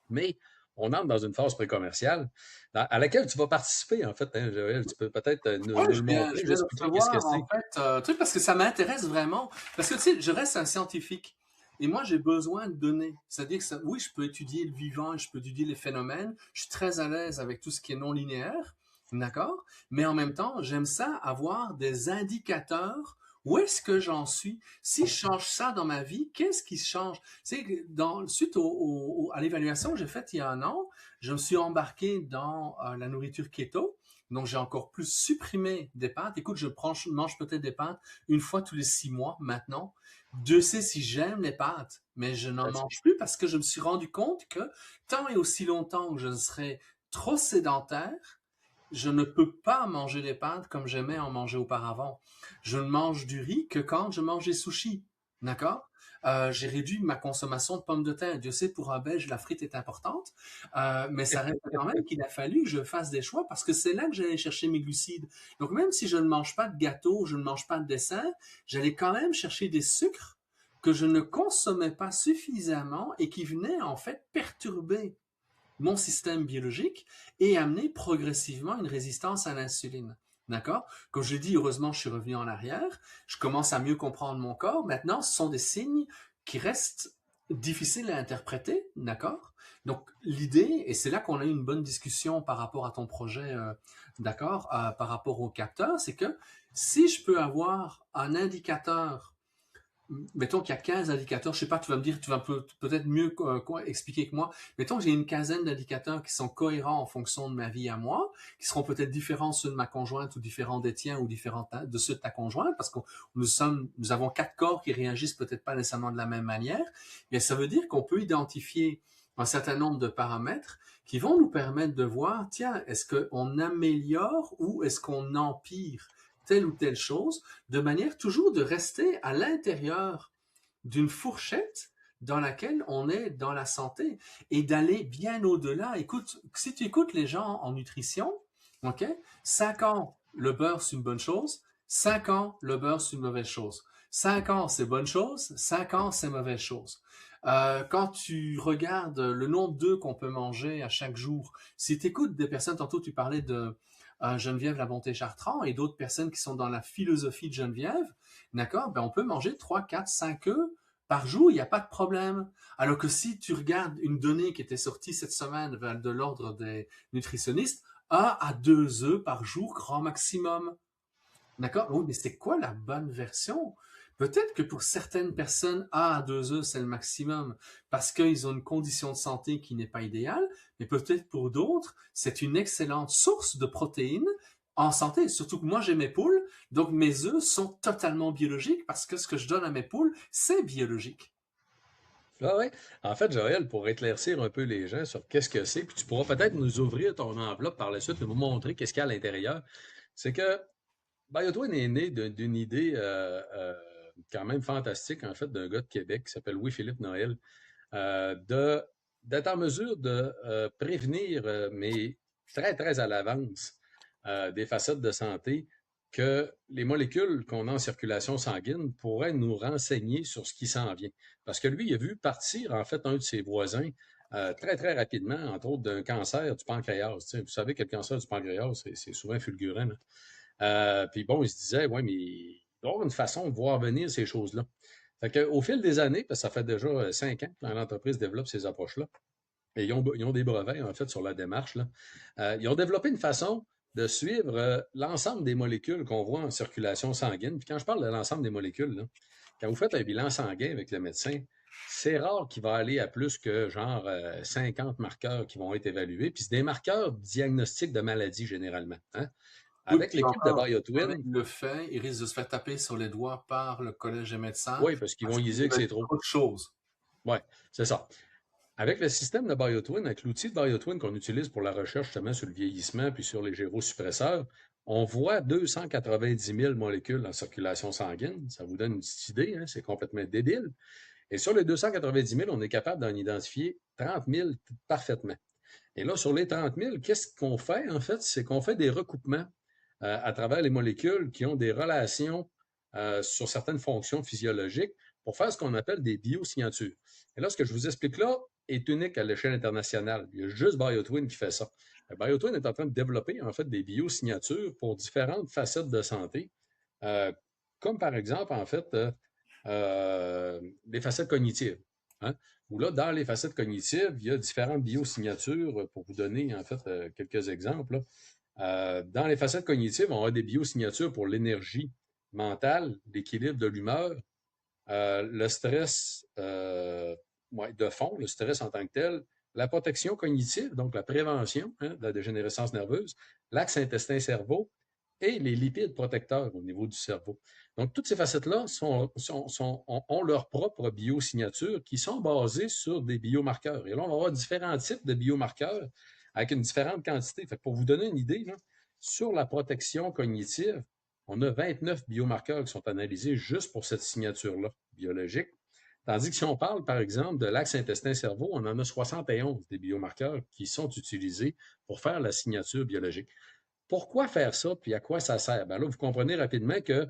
Mais on entre dans une phase pré-commerciale à laquelle tu vas participer, en fait, hein, Joël. Tu peux peut-être nous, Ouais, nous je le viens, montrer, je nous viens de expliquer qu'est-ce que recevoir c'est. en fait truc parce que ça m'intéresse vraiment. Parce que tu sais, je reste un scientifique et moi j'ai besoin de données. C'est-à-dire que oui, je peux étudier le vivant, et je peux étudier les phénomènes. Je suis très à l'aise avec tout ce qui est non linéaire, d'accord. Mais en même temps, j'aime ça avoir des indicateurs où est-ce que j'en suis? Si je change ça dans ma vie, qu'est-ce qui se change? Tu sais, suite à l'évaluation que j'ai faite il y a un an, je me suis embarqué dans la nourriture keto. Donc, j'ai encore plus supprimé des pâtes. Écoute, je mange peut-être des pâtes une fois tous les 6 mois maintenant. Dieu sait si j'aime les pâtes, mais je n'en mange plus parce que je me suis rendu compte que tant et aussi longtemps que je serai trop sédentaire, je ne peux pas manger les pâtes comme j'aimais en manger auparavant. Je ne mange du riz que quand je mange des sushis. D'accord? J'ai réduit ma consommation de pommes de terre. Dieu sait, pour un Belge, la frite est importante. Mais ça reste quand même qu'il a fallu que je fasse des choix parce que c'est là que j'allais chercher mes glucides. Donc, même si je ne mange pas de gâteau, je ne mange pas de dessert, j'allais quand même chercher des sucres que je ne consommais pas suffisamment et qui venaient en fait perturber mon système biologique et amener progressivement une résistance à l'insuline. D'accord? Comme je l'ai dit, heureusement, je suis revenu en arrière. Je commence à mieux comprendre mon corps. Maintenant, ce sont des signes qui restent difficiles à interpréter. D'accord? Donc, l'idée, et c'est là qu'on a eu une bonne discussion par rapport à ton projet, d'accord, par rapport au capteur, c'est que si je peux avoir un indicateur, mettons qu'il y a 15 indicateurs, je sais pas, tu vas me dire, tu vas peut-être mieux expliquer que moi. Mettons que j'ai une quinzaine d'indicateurs qui sont cohérents en fonction de ma vie à moi, qui seront peut-être différents ceux de ma conjointe ou différents des tiens ou différents de ceux de ta conjointe, parce que nous avons 4 corps qui réagissent peut-être pas nécessairement de la même manière. Mais ça veut dire qu'on peut identifier un certain nombre de paramètres qui vont nous permettre de voir, tiens, est-ce qu'on améliore ou est-ce qu'on empire telle ou telle chose, de manière toujours de rester à l'intérieur d'une fourchette dans laquelle on est dans la santé et d'aller bien au-delà. Écoute, si tu écoutes les gens en nutrition, ok, 5 ans, le beurre c'est une bonne chose, 5 ans, le beurre c'est une mauvaise chose. 5 ans, c'est bonne chose, 5 ans, c'est mauvaise chose. Quand tu regardes le nombre d'œufs qu'on peut manger à chaque jour, si tu écoutes des personnes, tantôt tu parlais de Geneviève La Bonté-Chartrand et d'autres personnes qui sont dans la philosophie de Geneviève, d'accord, ben on peut manger 3, 4, 5 œufs par jour, il n'y a pas de problème. Alors que si tu regardes une donnée qui était sortie cette semaine de l'ordre des nutritionnistes, 1 à 2 œufs par jour, grand maximum. D'accord? Oui, mais c'est quoi la bonne version? Peut-être que pour certaines personnes, 1 à 2 œufs, c'est le maximum parce qu'ils ont une condition de santé qui n'est pas idéale, mais peut-être pour d'autres, c'est une excellente source de protéines en santé. Surtout que moi, j'ai mes poules, donc mes œufs sont totalement biologiques parce que ce que je donne à mes poules, c'est biologique. Ah ouais. En fait, Joël, pour éclaircir un peu les gens sur qu'est-ce que c'est, puis tu pourras peut-être nous ouvrir ton enveloppe par la suite, nous montrer qu'est-ce qu'il y a à l'intérieur. C'est que BioTwin est né d'une idée quand même fantastique, en fait, d'un gars de Québec qui s'appelle Louis-Philippe Noël, de d'être en mesure de prévenir, mais très, très à l'avance, des facettes de santé que les molécules qu'on a en circulation sanguine pourraient nous renseigner sur ce qui s'en vient. Parce que lui, il a vu partir, en fait, un de ses voisins très, très rapidement, entre autres, d'un cancer du pancréas. Tu sais, vous savez que le cancer du pancréas, c'est souvent fulgurant, là. Puis bon, il se disait, ouais, mais il doit y avoir une façon de voir venir ces choses-là. Fait qu'au fil des années, parce que ça fait déjà 5 ans que l'entreprise développe ces approches-là, et ils ont des brevets, en fait, sur la démarche, là. Ils ont développé une façon de suivre l'ensemble des molécules qu'on voit en circulation sanguine. Puis quand je parle de l'ensemble des molécules, là, quand vous faites un bilan sanguin avec le médecin, c'est rare qu'il va aller à plus que genre 50 marqueurs qui vont être évalués. Puis c'est des marqueurs diagnostiques de maladies généralement, hein. Oui, Avec puis l'équipe de encore, si jamais BioTwin, il le fait, il risque de se faire taper sur les doigts par le collège des médecins oui, parce qu'ils vont parce y qu'il dire que fait c'est trop. trop de choses. Oui, c'est ça. Avec le système de BioTwin, avec l'outil de BioTwin qu'on utilise pour la recherche justement sur le vieillissement puis sur les gyrosuppresseurs, on voit 290 000 molécules en circulation sanguine. Ça vous donne une petite idée, hein? C'est complètement débile. Et sur les 290 000, on est capable d'en identifier 30 000 parfaitement. Et là, sur les 30 000, qu'est-ce qu'on fait en fait? C'est qu'on fait des recoupements à travers les molécules qui ont des relations sur certaines fonctions physiologiques pour faire ce qu'on appelle des biosignatures. Et là, ce que je vous explique là est unique à l'échelle internationale. Il y a juste BioTwin qui fait ça. BioTwin est en train de développer en fait des biosignatures pour différentes facettes de santé, euh, comme par exemple en fait les facettes cognitives, hein, où là, dans les facettes cognitives, il y a différentes biosignatures, pour vous donner en fait quelques exemples. Dans les facettes cognitives, on a des biosignatures pour l'énergie, mental, l'équilibre de l'humeur, le stress de fond, le stress en tant que tel, la protection cognitive, donc la prévention de la dégénérescence nerveuse, l'axe intestin-cerveau et les lipides protecteurs au niveau du cerveau. Donc, toutes ces facettes-là ont leur propre biosignature qui sont basées sur des biomarqueurs. Et là, on va avoir différents types de biomarqueurs avec une différente quantité. Fait que pour vous donner une idée, là, sur la protection cognitive, on a 29 biomarqueurs qui sont analysés juste pour cette signature-là biologique. Tandis que si on parle, par exemple, de l'axe intestin-cerveau, on en a 71 des biomarqueurs qui sont utilisés pour faire la signature biologique. Pourquoi faire ça, puis à quoi ça sert? Bien là, vous comprenez rapidement que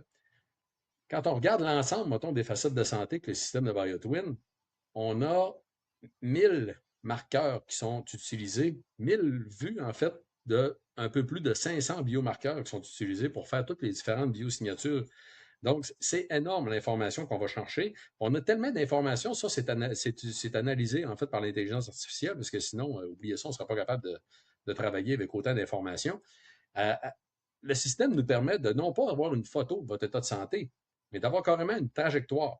quand on regarde l'ensemble, mettons, des facettes de santé que le système de BioTwin, on a 1000 marqueurs qui sont utilisés, 1000 vues, en fait, de un peu plus de 500 biomarqueurs qui sont utilisés pour faire toutes les différentes biosignatures. Donc, c'est énorme l'information qu'on va chercher. On a tellement d'informations, ça, c'est analysé, en fait, par l'intelligence artificielle, parce que sinon, oubliez ça, on ne sera pas capable de travailler avec autant d'informations. Le système nous permet de non pas avoir une photo de votre état de santé, mais d'avoir carrément une trajectoire.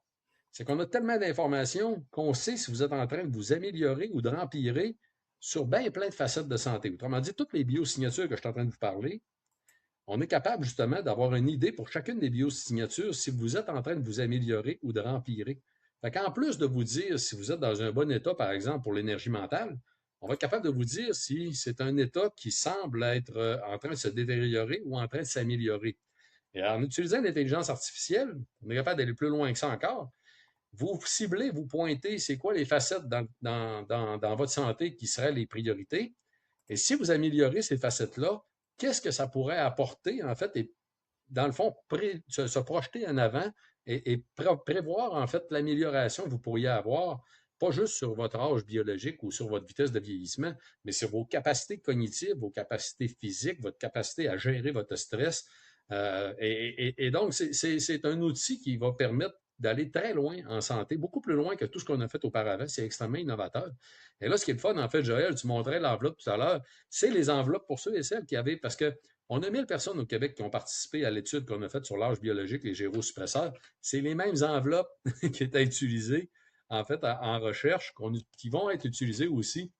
C'est qu'on a tellement d'informations qu'on sait si vous êtes en train de vous améliorer ou de rempirer sur bien plein de facettes de santé. Autrement dit, toutes les biosignatures que je suis en train de vous parler, on est capable justement d'avoir une idée pour chacune des biosignatures si vous êtes en train de vous améliorer ou de rempirer. Fait qu'en plus de vous dire si vous êtes dans un bon état, par exemple, pour l'énergie mentale, on va être capable de vous dire si c'est un état qui semble être en train de se détériorer ou en train de s'améliorer. Et en utilisant l'intelligence artificielle, on est capable d'aller plus loin que ça encore. Vous ciblez, vous pointez, c'est quoi les facettes dans votre santé qui seraient les priorités. Et si vous améliorez ces facettes-là, qu'est-ce que ça pourrait apporter, en fait, et dans le fond, se projeter en avant et prévoir, en fait, l'amélioration que vous pourriez avoir, pas juste sur votre âge biologique ou sur votre vitesse de vieillissement, mais sur vos capacités cognitives, vos capacités physiques, votre capacité à gérer votre stress. Et donc, c'est un outil qui va permettre d'aller très loin en santé, beaucoup plus loin que tout ce qu'on a fait auparavant. C'est extrêmement innovateur. Et là, ce qui est le fun, en fait, Joël, tu montrais l'enveloppe tout à l'heure, c'est les enveloppes pour ceux et celles qui avaient, parce que on a 1000 personnes au Québec qui ont participé à l'étude qu'on a faite sur l'âge biologique, les gyrosuppresseurs. C'est les mêmes enveloppes qui étaient utilisées, en fait, en recherche, qui vont être utilisées aussi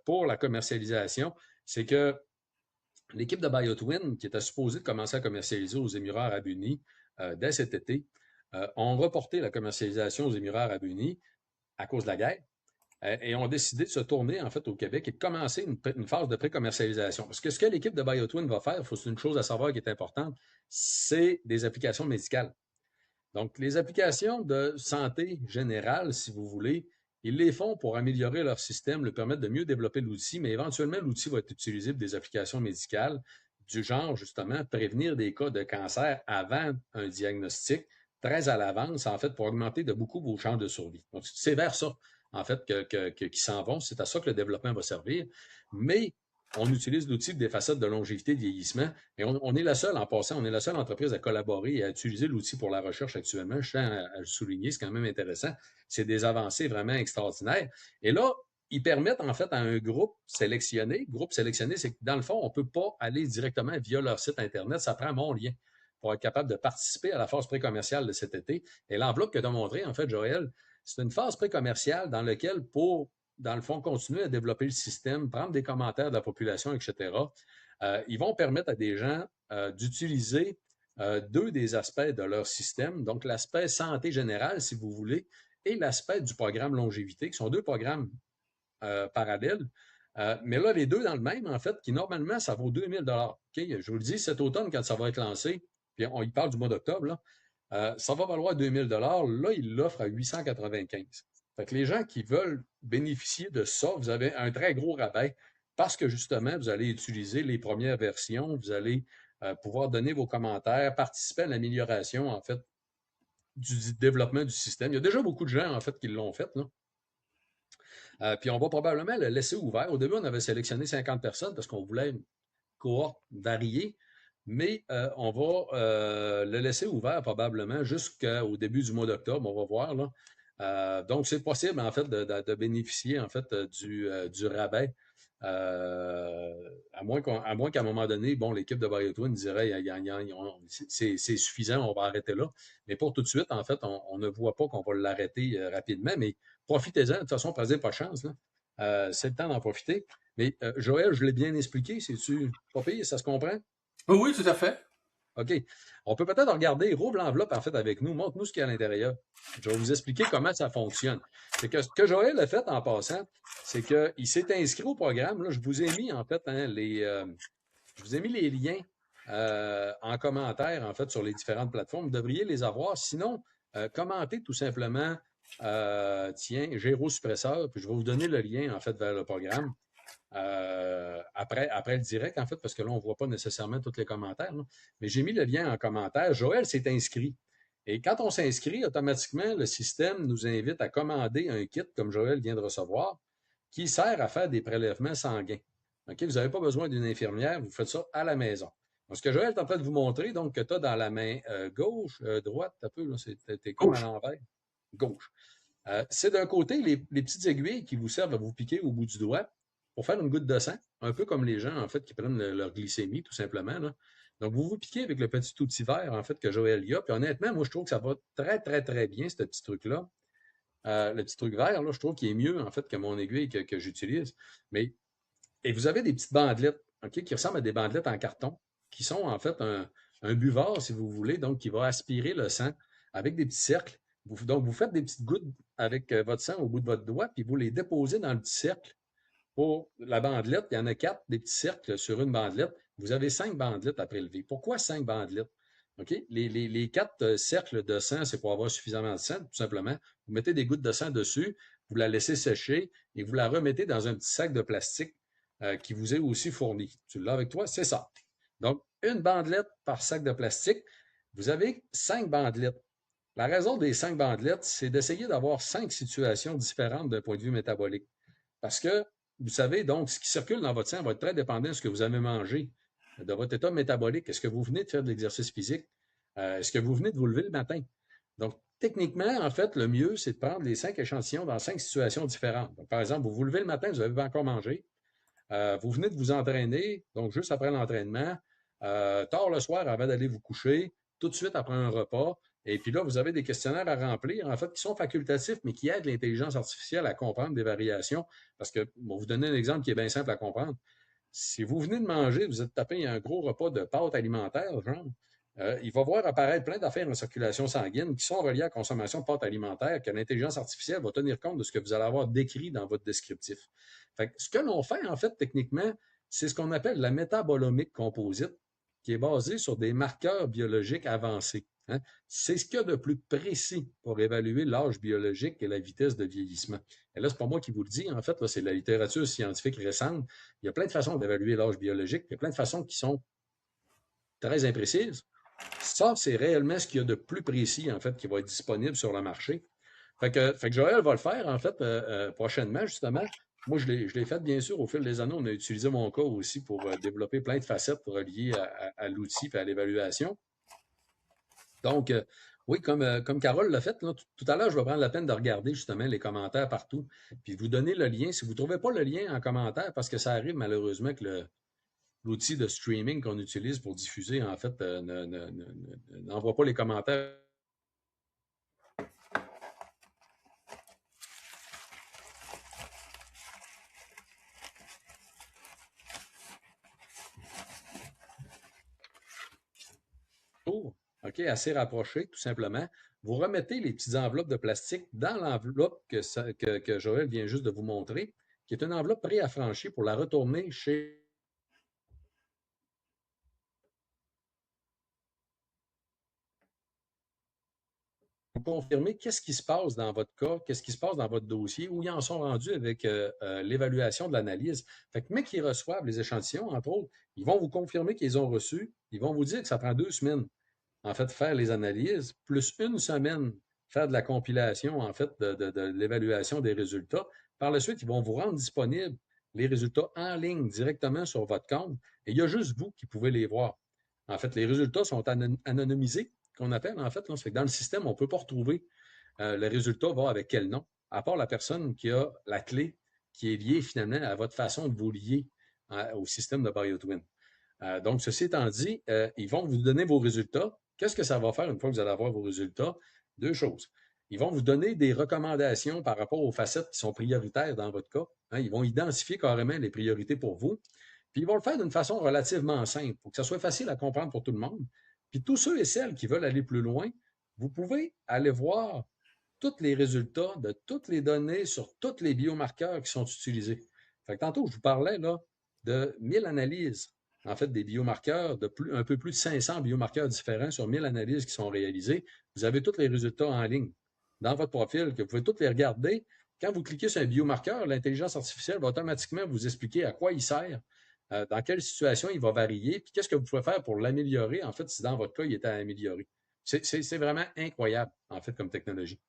pour la commercialisation. C'est que l'équipe de BioTwin, qui était supposée de commencer à commercialiser aux Émirats arabes unis dès cet été, ont reporté la commercialisation aux Émirats arabes unis à cause de la guerre et ont décidé de se tourner en fait au Québec et de commencer une phase de pré-commercialisation. Parce que ce que l'équipe de BioTwin va faire, c'est une chose à savoir qui est importante, c'est des applications médicales. Donc, les applications de santé générale, si vous voulez, ils les font pour améliorer leur système, leur permettre de mieux développer l'outil, mais éventuellement, l'outil va être utilisé pour des applications médicales du genre, justement, prévenir des cas de cancer avant un diagnostic, très à l'avance, en fait, pour augmenter de beaucoup vos chances de survie. Donc, c'est vers ça, en fait, qu'ils s'en vont. C'est à ça que le développement va servir. Mais on utilise l'outil des facettes de longévité, de vieillissement, et on est la seule, en passant, on est la seule entreprise à collaborer et à utiliser l'outil pour la recherche actuellement. Je tiens à le souligner, c'est quand même intéressant. C'est des avancées vraiment extraordinaires. Et là, ils permettent en fait à un groupe sélectionné. Groupe sélectionné, c'est que dans le fond, on ne peut pas aller directement via leur site Internet. Ça prend mon lien pour être capable de participer à la phase pré-commerciale de cet été. Et l'enveloppe que tu as montrée, en fait, Joël, c'est une phase pré-commerciale dans laquelle, pour dans le fond, continuer à développer le système, prendre des commentaires de la population, etc. Ils vont permettre à des gens d'utiliser deux des aspects de leur système, donc l'aspect santé générale, si vous voulez, et l'aspect du programme longévité, qui sont deux programmes parallèles. Mais là, les deux dans le même, en fait, qui normalement, ça vaut 2000 okay? Je vous le dis, cet automne, quand ça va être lancé, puis on y parle du mois d'octobre, ça va valoir 2000 là, il l'offre à 895. Fait que les gens qui veulent bénéficier de ça, vous avez un très gros rabais parce que justement, vous allez utiliser les premières versions, vous allez pouvoir donner vos commentaires, participer à l'amélioration, en fait, du développement du système. Il y a déjà beaucoup de gens, en fait, qui l'ont fait, là. Puis on va probablement le laisser ouvert. Au début, on avait sélectionné 50 personnes parce qu'on voulait une cohorte variée, mais on va le laisser ouvert probablement jusqu'au début du mois d'octobre. On va voir, là. Donc, c'est possible, en fait, de bénéficier, en fait, du rabais À moins qu'à un moment donné, bon, l'équipe de BioTwin dirait c'est suffisant, on va arrêter là. Mais pour tout de suite, en fait, on ne voit pas qu'on va l'arrêter rapidement, mais profitez-en. De toute façon, perdez pas de chance, là. C'est le temps d'en profiter. Mais Joël, je l'ai bien expliqué, c'est-tu pas pire, ça se comprend? Oh oui, tout à fait. OK. On peut peut-être regarder, rouvre l'enveloppe en fait avec nous, montre-nous ce qu'il y a à l'intérieur. Je vais vous expliquer comment ça fonctionne. C'est que ce que Joël a fait en passant, c'est qu'il s'est inscrit au programme. Là, je vous ai mis en fait je vous ai mis les liens en commentaire en fait sur les différentes plateformes. Vous devriez les avoir. Sinon, commentez tout simplement tiens, Géro Suppresseur, puis je vais vous donner le lien en fait vers le programme. Après le direct, en fait, parce que là, on ne voit pas nécessairement tous les commentaires. Là. Mais j'ai mis le lien en commentaire. Joël s'est inscrit. Et quand on s'inscrit, automatiquement, le système nous invite à commander un kit, comme Joël vient de recevoir, qui sert à faire des prélèvements sanguins. OK? Vous n'avez pas besoin d'une infirmière, vous faites ça à la maison. Donc, ce que Joël est en train de vous montrer, donc, que tu as dans la main gauche, droite, un peu, là, t'es comme à Gauche. l'envers. Gauche. C'est d'un côté les petites aiguilles qui vous servent à vous piquer au bout du doigt pour faire une goutte de sang, un peu comme les gens, en fait, qui prennent leur glycémie, tout simplement. Là. Donc, vous vous piquez avec le petit outil vert, en fait, que Joël y a. Puis honnêtement, moi, je trouve que ça va très, très, très bien, ce petit truc-là. Le petit truc vert, là, je trouve qu'il est mieux, en fait, que mon aiguille que j'utilise. Mais, et vous avez des petites bandelettes, OK, qui ressemblent à des bandelettes en carton, qui sont, en fait, un buvard, si vous voulez, donc qui va aspirer le sang avec des petits cercles. Donc, vous faites des petites gouttes avec votre sang au bout de votre doigt, puis vous les déposez dans le petit cercle. Pour la bandelette, il y en a 4, des petits cercles sur une bandelette. Vous avez 5 bandelettes à prélever. Pourquoi 5 bandelettes? OK? Les 4 cercles de sang, c'est pour avoir suffisamment de sang, tout simplement. Vous mettez des gouttes de sang dessus, vous la laissez sécher et vous la remettez dans un petit sac de plastique qui vous est aussi fourni. Tu l'as avec toi? C'est ça. Donc, une bandelette par sac de plastique. Vous avez 5 bandelettes. La raison des 5 bandelettes, c'est d'essayer d'avoir 5 situations différentes d'un point de vue métabolique. Parce que, vous savez, donc, ce qui circule dans votre sang va être très dépendant de ce que vous avez mangé, de votre état métabolique. Est-ce que vous venez de faire de l'exercice physique? Est-ce que vous venez de vous lever le matin? Donc, techniquement, en fait, le mieux, c'est de prendre les 5 échantillons dans 5 situations différentes. Donc, par exemple, vous vous levez le matin, vous n'avez pas encore mangé. Vous venez de vous entraîner, donc juste après l'entraînement, tard le soir avant d'aller vous coucher, tout de suite après un repas. Et puis là, vous avez des questionnaires à remplir, en fait, qui sont facultatifs, mais qui aident l'intelligence artificielle à comprendre des variations. Parce que, bon, vous donner un exemple qui est bien simple à comprendre. Si vous venez de manger, vous êtes tapé un gros repas de pâtes alimentaires, genre, il va voir apparaître plein d'affaires en circulation sanguine qui sont reliées à la consommation de pâtes alimentaires, que l'intelligence artificielle va tenir compte de ce que vous allez avoir décrit dans votre descriptif. Fait que ce que l'on fait, en fait, techniquement, c'est ce qu'on appelle la métabolomique composite, qui est basée sur des marqueurs biologiques avancés. Hein. C'est ce qu'il y a de plus précis pour évaluer l'âge biologique et la vitesse de vieillissement. Et là, c'est pas moi qui vous le dis, en fait, là, c'est la littérature scientifique récente. Il y a plein de façons d'évaluer l'âge biologique, il y a plein de façons qui sont très imprécises. Ça, c'est réellement ce qu'il y a de plus précis, en fait, qui va être disponible sur le marché. Fait que Joël va le faire, en fait, prochainement, justement. Moi, je l'ai fait, bien sûr, au fil des années. On a utilisé mon cas aussi pour développer plein de facettes reliées à l'outil et à l'évaluation. Donc, oui, comme Carole l'a fait, là, tout à l'heure, je vais prendre la peine de regarder justement les commentaires partout, puis de vous donner le lien. Si vous ne trouvez pas le lien en commentaire, parce que ça arrive malheureusement que l'outil de streaming qu'on utilise pour diffuser, en fait, n'envoie pas les commentaires. OK, assez rapproché, tout simplement. Vous remettez les petites enveloppes de plastique dans l'enveloppe que Joël vient juste de vous montrer, qui est une enveloppe préaffranchie pour la retourner chez vous confirmer qu'est-ce qui se passe dans votre cas, qu'est-ce qui se passe dans votre dossier, où ils en sont rendus avec l'évaluation de l'analyse. Fait que, mais qu'ils reçoivent les échantillons, entre autres, ils vont vous confirmer qu'ils ont reçu, ils vont vous dire que ça prend 2 semaines, en fait, faire les analyses, plus une semaine, faire de la compilation, en fait, de l'évaluation des résultats. Par la suite, ils vont vous rendre disponibles les résultats en ligne directement sur votre compte. Et il y a juste vous qui pouvez les voir. En fait, les résultats sont anonymisés, qu'on appelle, en fait. Là. Ça fait que dans le système, on ne peut pas retrouver le résultat va avec quel nom, à part la personne qui a la clé qui est lié finalement à votre façon de vous lier au système de BioTwin. Donc, ceci étant dit, ils vont vous donner vos résultats. Qu'est-ce que ça va faire une fois que vous allez avoir vos résultats? Deux choses. Ils vont vous donner des recommandations par rapport aux facettes qui sont prioritaires dans votre cas. Hein, ils vont identifier carrément les priorités pour vous. Puis ils vont le faire d'une façon relativement simple pour que ça soit facile à comprendre pour tout le monde. Puis tous ceux et celles qui veulent aller plus loin, vous pouvez aller voir tous les résultats de toutes les données sur tous les biomarqueurs qui sont utilisés. Fait que tantôt, je vous parlais là, de 1000 analyses, en fait, des biomarqueurs, un peu plus de 500 biomarqueurs différents sur 1000 analyses qui sont réalisées. Vous avez tous les résultats en ligne dans votre profil, que vous pouvez tous les regarder. Quand vous cliquez sur un biomarqueur, l'intelligence artificielle va automatiquement vous expliquer à quoi il sert, dans quelle situation il va varier, puis qu'est-ce que vous pouvez faire pour l'améliorer, en fait, si dans votre cas, il était à améliorer. C'est vraiment incroyable, en fait, comme technologie.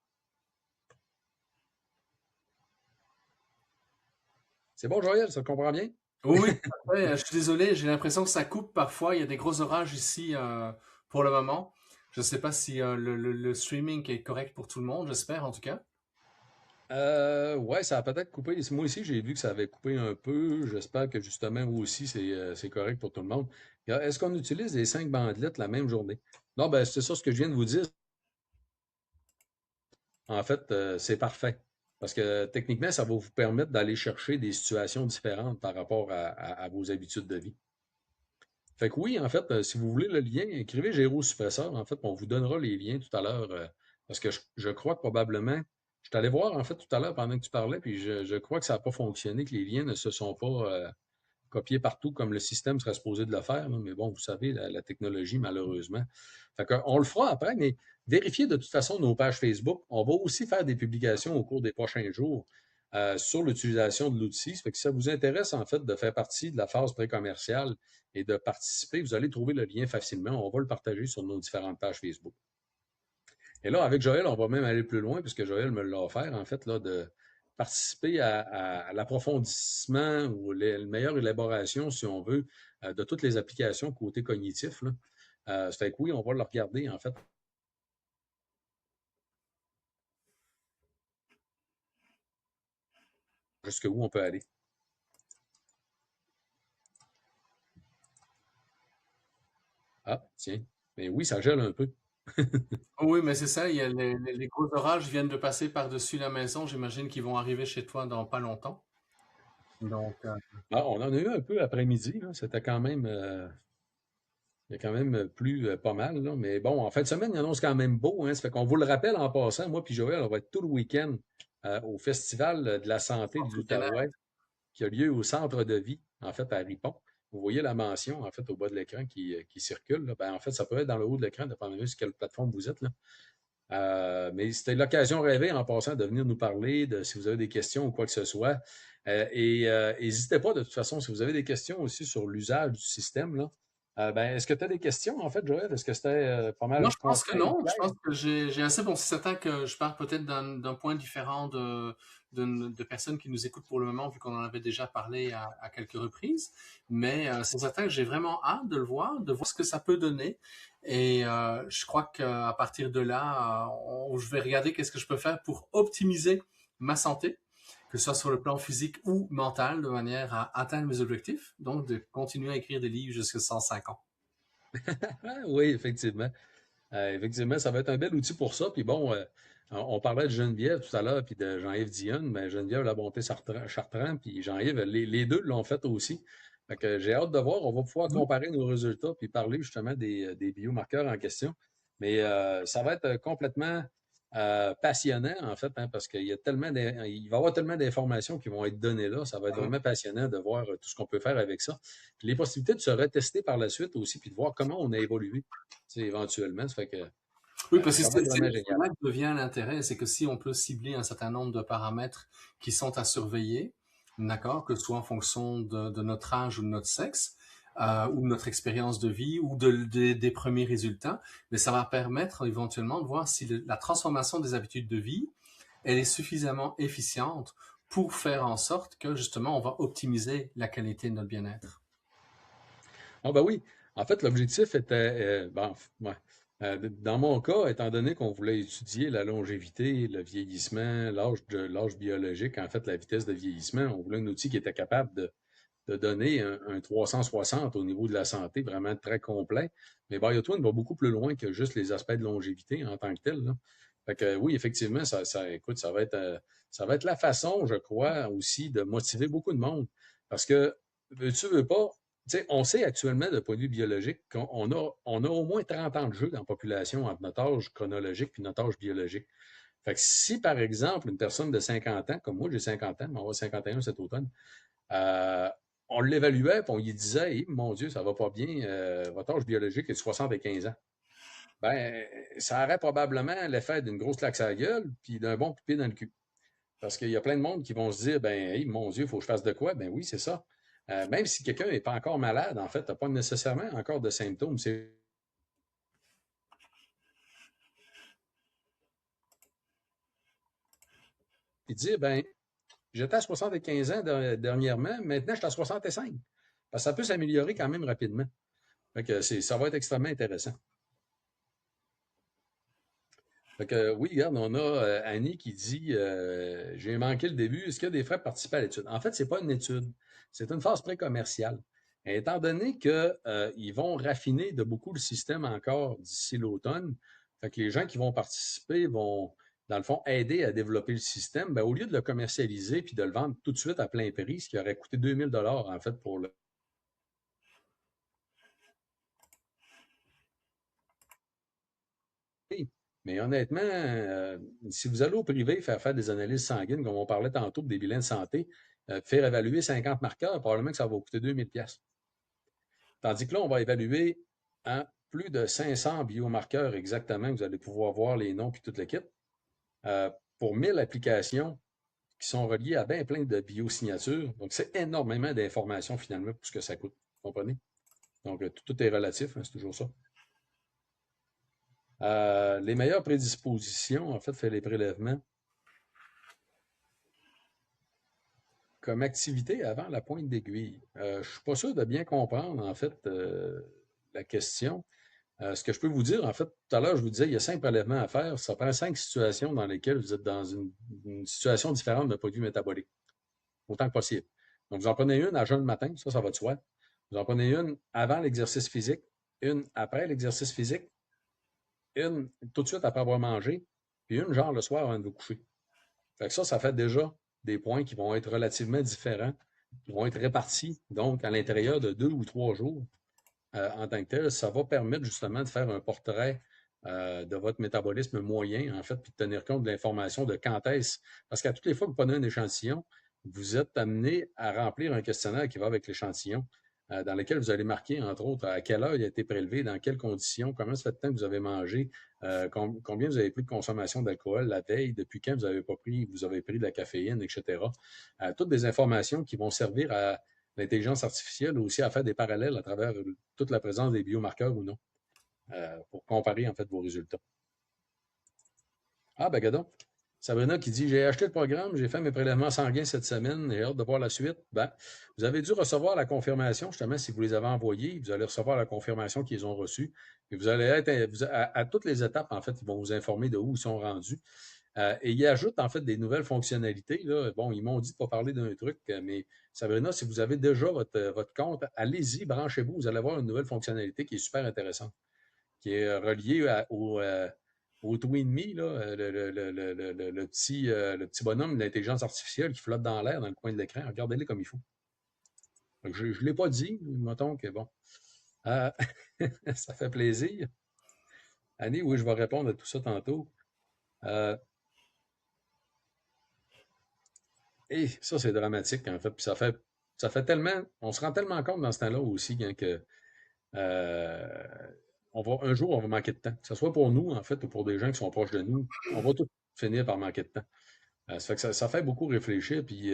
C'est bon, Joël, ça te comprend bien? Oui, tout à fait. Je suis désolé, j'ai l'impression que ça coupe parfois. Il y a des gros orages ici pour le moment. Je ne sais pas si le streaming est correct pour tout le monde, j'espère en tout cas. Ouais, ça a peut-être coupé. Moi aussi, j'ai vu que ça avait coupé un peu. J'espère que justement, vous aussi, c'est correct pour tout le monde. Est-ce qu'on utilise les 5 bandelettes la même journée? Non, ben, c'est ça ce que je viens de vous dire. En fait, c'est parfait. Parce que techniquement, ça va vous permettre d'aller chercher des situations différentes par rapport à vos habitudes de vie. Fait que oui, en fait, si vous voulez le lien, écrivez Géro Suppresseur. En fait, on vous donnera les liens tout à l'heure. Parce que je crois que probablement, je suis allé voir en fait tout à l'heure pendant que tu parlais, puis je crois que ça n'a pas fonctionné, que les liens ne se sont pas copiés partout comme le système serait supposé de le faire. Là. Mais bon, vous savez, la technologie, malheureusement. Fait que, on le fera après, mais vérifiez de toute façon nos pages Facebook. On va aussi faire des publications au cours des prochains jours sur l'utilisation de l'outil. Ça fait que si ça vous intéresse, en fait, de faire partie de la phase pré-commerciale et de participer, vous allez trouver le lien facilement. On va le partager sur nos différentes pages Facebook. Et là, avec Joël, on va même aller plus loin, puisque Joël me l'a offert, en fait, là, de participer à l'approfondissement ou la meilleure élaboration, si on veut, de toutes les applications côté cognitif. Là. Ça fait que oui, on va le regarder, en fait, jusqu'où on peut aller. Ah, tiens. Mais oui, ça gèle un peu. Oui, mais c'est ça, il y a les gros orages viennent de passer par-dessus la maison. J'imagine qu'ils vont arriver chez toi dans pas longtemps. Donc, Ah, on en a eu un peu après-midi. C'était quand même, il y a quand même plu pas mal. Là. Mais bon, en fin de semaine, il annonce quand même beau. Hein, ça fait qu'on vous le rappelle en passant. Moi puis Joël, on va être tout le week-end au Festival de la santé de tout le l'Outaouais qui a lieu au centre de vie, en fait, à Ripon. Vous voyez la mention, en fait, au bas de l'écran qui circule. Là. Ben, en fait, ça peut être dans le haut de l'écran, dépendamment de sur quelle plateforme vous êtes. Là. Mais c'était l'occasion rêvée en passant de venir nous parler de si vous avez des questions ou quoi que ce soit. N'hésitez pas, de toute façon, si vous avez des questions aussi sur l'usage du système, là, ben, est-ce que tu as des questions, en fait, Joël? Est-ce que c'était pas non, mal je pense que complet et non. Je clair? pense que j'ai assez. Bon, c'est certain que je pars peut-être d'un point différent de personnes qui nous écoutent pour le moment, vu qu'on en avait déjà parlé à quelques reprises. Mais c'est certain que j'ai vraiment hâte de voir ce que ça peut donner. Et je crois qu'à partir de là, je vais regarder qu'est-ce que je peux faire pour optimiser ma santé, que ce soit sur le plan physique ou mental, de manière à atteindre mes objectifs. Donc, de continuer à écrire des livres jusqu'à 105 ans. Ah, oui, effectivement. Effectivement, ça va être un bel outil pour ça. Puis bon, on parlait de Geneviève tout à l'heure, puis de Jean-Yves Dionne, mais Geneviève La Bonté Chartrand, puis Jean-Yves, les deux l'ont fait aussi. Fait que j'ai hâte de voir. On va pouvoir comparer nos résultats puis parler justement des biomarqueurs en question. Mais ça va être complètement passionnant, en fait, hein, parce qu'il y a il va y avoir tellement d'informations qui vont être données là. Ça va être vraiment passionnant de voir tout ce qu'on peut faire avec ça. Puis les possibilités de se retester par la suite aussi, puis de voir comment on a évolué, éventuellement. Ça fait que Oui, parce que ça va être c'est vraiment génial. là que devient l'intérêt, c'est que si on peut cibler un certain nombre de paramètres qui sont à surveiller, d'accord, que ce soit en fonction de notre âge ou de notre sexe, ou de notre expérience de vie, ou des premiers résultats, mais ça va permettre éventuellement de voir si la transformation des habitudes de vie, elle est suffisamment efficiente pour faire en sorte que justement on va optimiser la qualité de notre bien-être. Ah ben oui, en fait, l'objectif était, ouais. Dans mon cas, étant donné qu'on voulait étudier la longévité, le vieillissement, l'âge biologique, en fait, la vitesse de vieillissement, on voulait un outil qui était capable de donner un 360 au niveau de la santé, vraiment très complet. Mais BioTwin va beaucoup plus loin que juste les aspects de longévité en tant que tel, là. Fait que oui, effectivement, écoute, ça va être la façon, je crois, aussi de motiver beaucoup de monde. Parce que, veux pas, tu sais, on sait actuellement de point de vue biologique on a au moins 30 ans de jeu dans la population entre notre âge chronologique et notre âge biologique. Fait que si, par exemple, une personne de 50 ans, comme moi, j'ai 50 ans, mais on va 51 cet automne, euh, on l'évaluait, puis on lui disait, hey, mon Dieu, ça va pas bien, votre âge biologique est de 75 ans. Ben, ça aurait probablement l'effet d'une grosse claque à la gueule, puis d'un bon pied dans le cul. Parce qu'il y a plein de monde qui vont se dire, ben, hey, mon Dieu, il faut que je fasse de quoi? Ben oui, c'est ça. Même si quelqu'un n'est pas encore malade, en fait, tu n'as pas nécessairement encore de symptômes. C'est dire, ben, j'étais à 75 ans dernièrement, maintenant, je suis à 65. Parce que ça peut s'améliorer quand même rapidement. Fait que ça va être extrêmement intéressant. Fait que, oui, regarde, on a Annie qui dit j'ai manqué le début, est-ce qu'il y a des frais pour participer à l'étude? En fait, c'est pas une étude, c'est une phase pré-commerciale. Et étant donné qu'ils vont raffiner de beaucoup le système encore d'ici l'automne, fait que les gens qui vont participer vont, dans le fond, aider à développer le système, ben, au lieu de le commercialiser puis de le vendre tout de suite à plein prix, ce qui aurait coûté 2000 en fait pour le. Mais honnêtement, si vous allez au privé faire des analyses sanguines, comme on parlait tantôt, des bilans de santé, faire évaluer 50 marqueurs, probablement que ça va vous coûter 2000 pièces. Tandis que là, on va évaluer plus de 500 biomarqueurs exactement, vous allez pouvoir voir les noms puis toute l'équipe, pour 1000 applications qui sont reliées à bien plein de biosignatures. Donc, c'est énormément d'informations finalement pour ce que ça coûte. Vous comprenez? Donc, tout est relatif, hein, c'est toujours ça. Les meilleures prédispositions, en fait, fait les prélèvements. Comme activité avant la pointe d'aiguille. Je ne suis pas sûr de bien comprendre, en fait, la question. Ce que je peux vous dire, en fait, tout à l'heure, je vous disais, il y a 5 prélèvements à faire. Ça prend 5 situations dans lesquelles vous êtes dans une situation différente de produit métabolique, autant que possible. Donc, vous en prenez une à jeun le matin, ça va de soi. Vous en prenez une avant l'exercice physique, une après l'exercice physique, une tout de suite après avoir mangé, puis une genre le soir avant de vous coucher. Fait que ça fait déjà des points qui vont être relativement différents, qui vont être répartis, donc à l'intérieur de 2 ou 3 jours en tant que tel. Ça va permettre justement de faire un portrait de votre métabolisme moyen, en fait, puis de tenir compte de l'information de quand est-ce. Parce qu'à toutes les fois que vous prenez un échantillon, vous êtes amené à remplir un questionnaire qui va avec l'échantillon, dans lequel vous allez marquer, entre autres, à quelle heure il a été prélevé, dans quelles conditions, comment ça fait de temps que vous avez mangé, combien vous avez pris de consommation d'alcool la veille, depuis quand vous avez pris de la caféine, etc. Toutes des informations qui vont servir à l'intelligence artificielle aussi à faire des parallèles à travers toute la présence des biomarqueurs ou non, pour comparer en fait vos résultats. Ah, ben, gadon. Sabrina qui dit j'ai acheté le programme, j'ai fait mes prélèvements sanguins cette semaine et hâte de voir la suite. Ben, vous avez dû recevoir la confirmation, justement, si vous les avez envoyés, vous allez recevoir la confirmation qu'ils ont reçue. Et vous allez être à toutes les étapes, en fait, ils vont vous informer de où ils sont rendus. Et ils ajoutent en fait des nouvelles fonctionnalités. Là. Bon, ils m'ont dit de ne pas parler d'un truc, mais Sabrina, si vous avez déjà votre compte, allez-y, branchez-vous, vous allez avoir une nouvelle fonctionnalité qui est super intéressante, qui est reliée au TwinMe, là, le petit bonhomme de l'intelligence artificielle qui flotte dans l'air dans le coin de l'écran. Regardez-les comme il faut. Donc, je ne l'ai pas dit, mettons que bon. Euh, ça fait plaisir. Annie, oui, je vais répondre à tout ça tantôt. Euh, et ça, c'est dramatique, en fait. Puis ça fait tellement. On se rend tellement compte dans ce temps-là aussi hein, que euh, un jour, on va manquer de temps. Que ce soit pour nous, en fait, ou pour des gens qui sont proches de nous, on va tout finir par manquer de temps. Ça fait que ça fait beaucoup réfléchir. Puis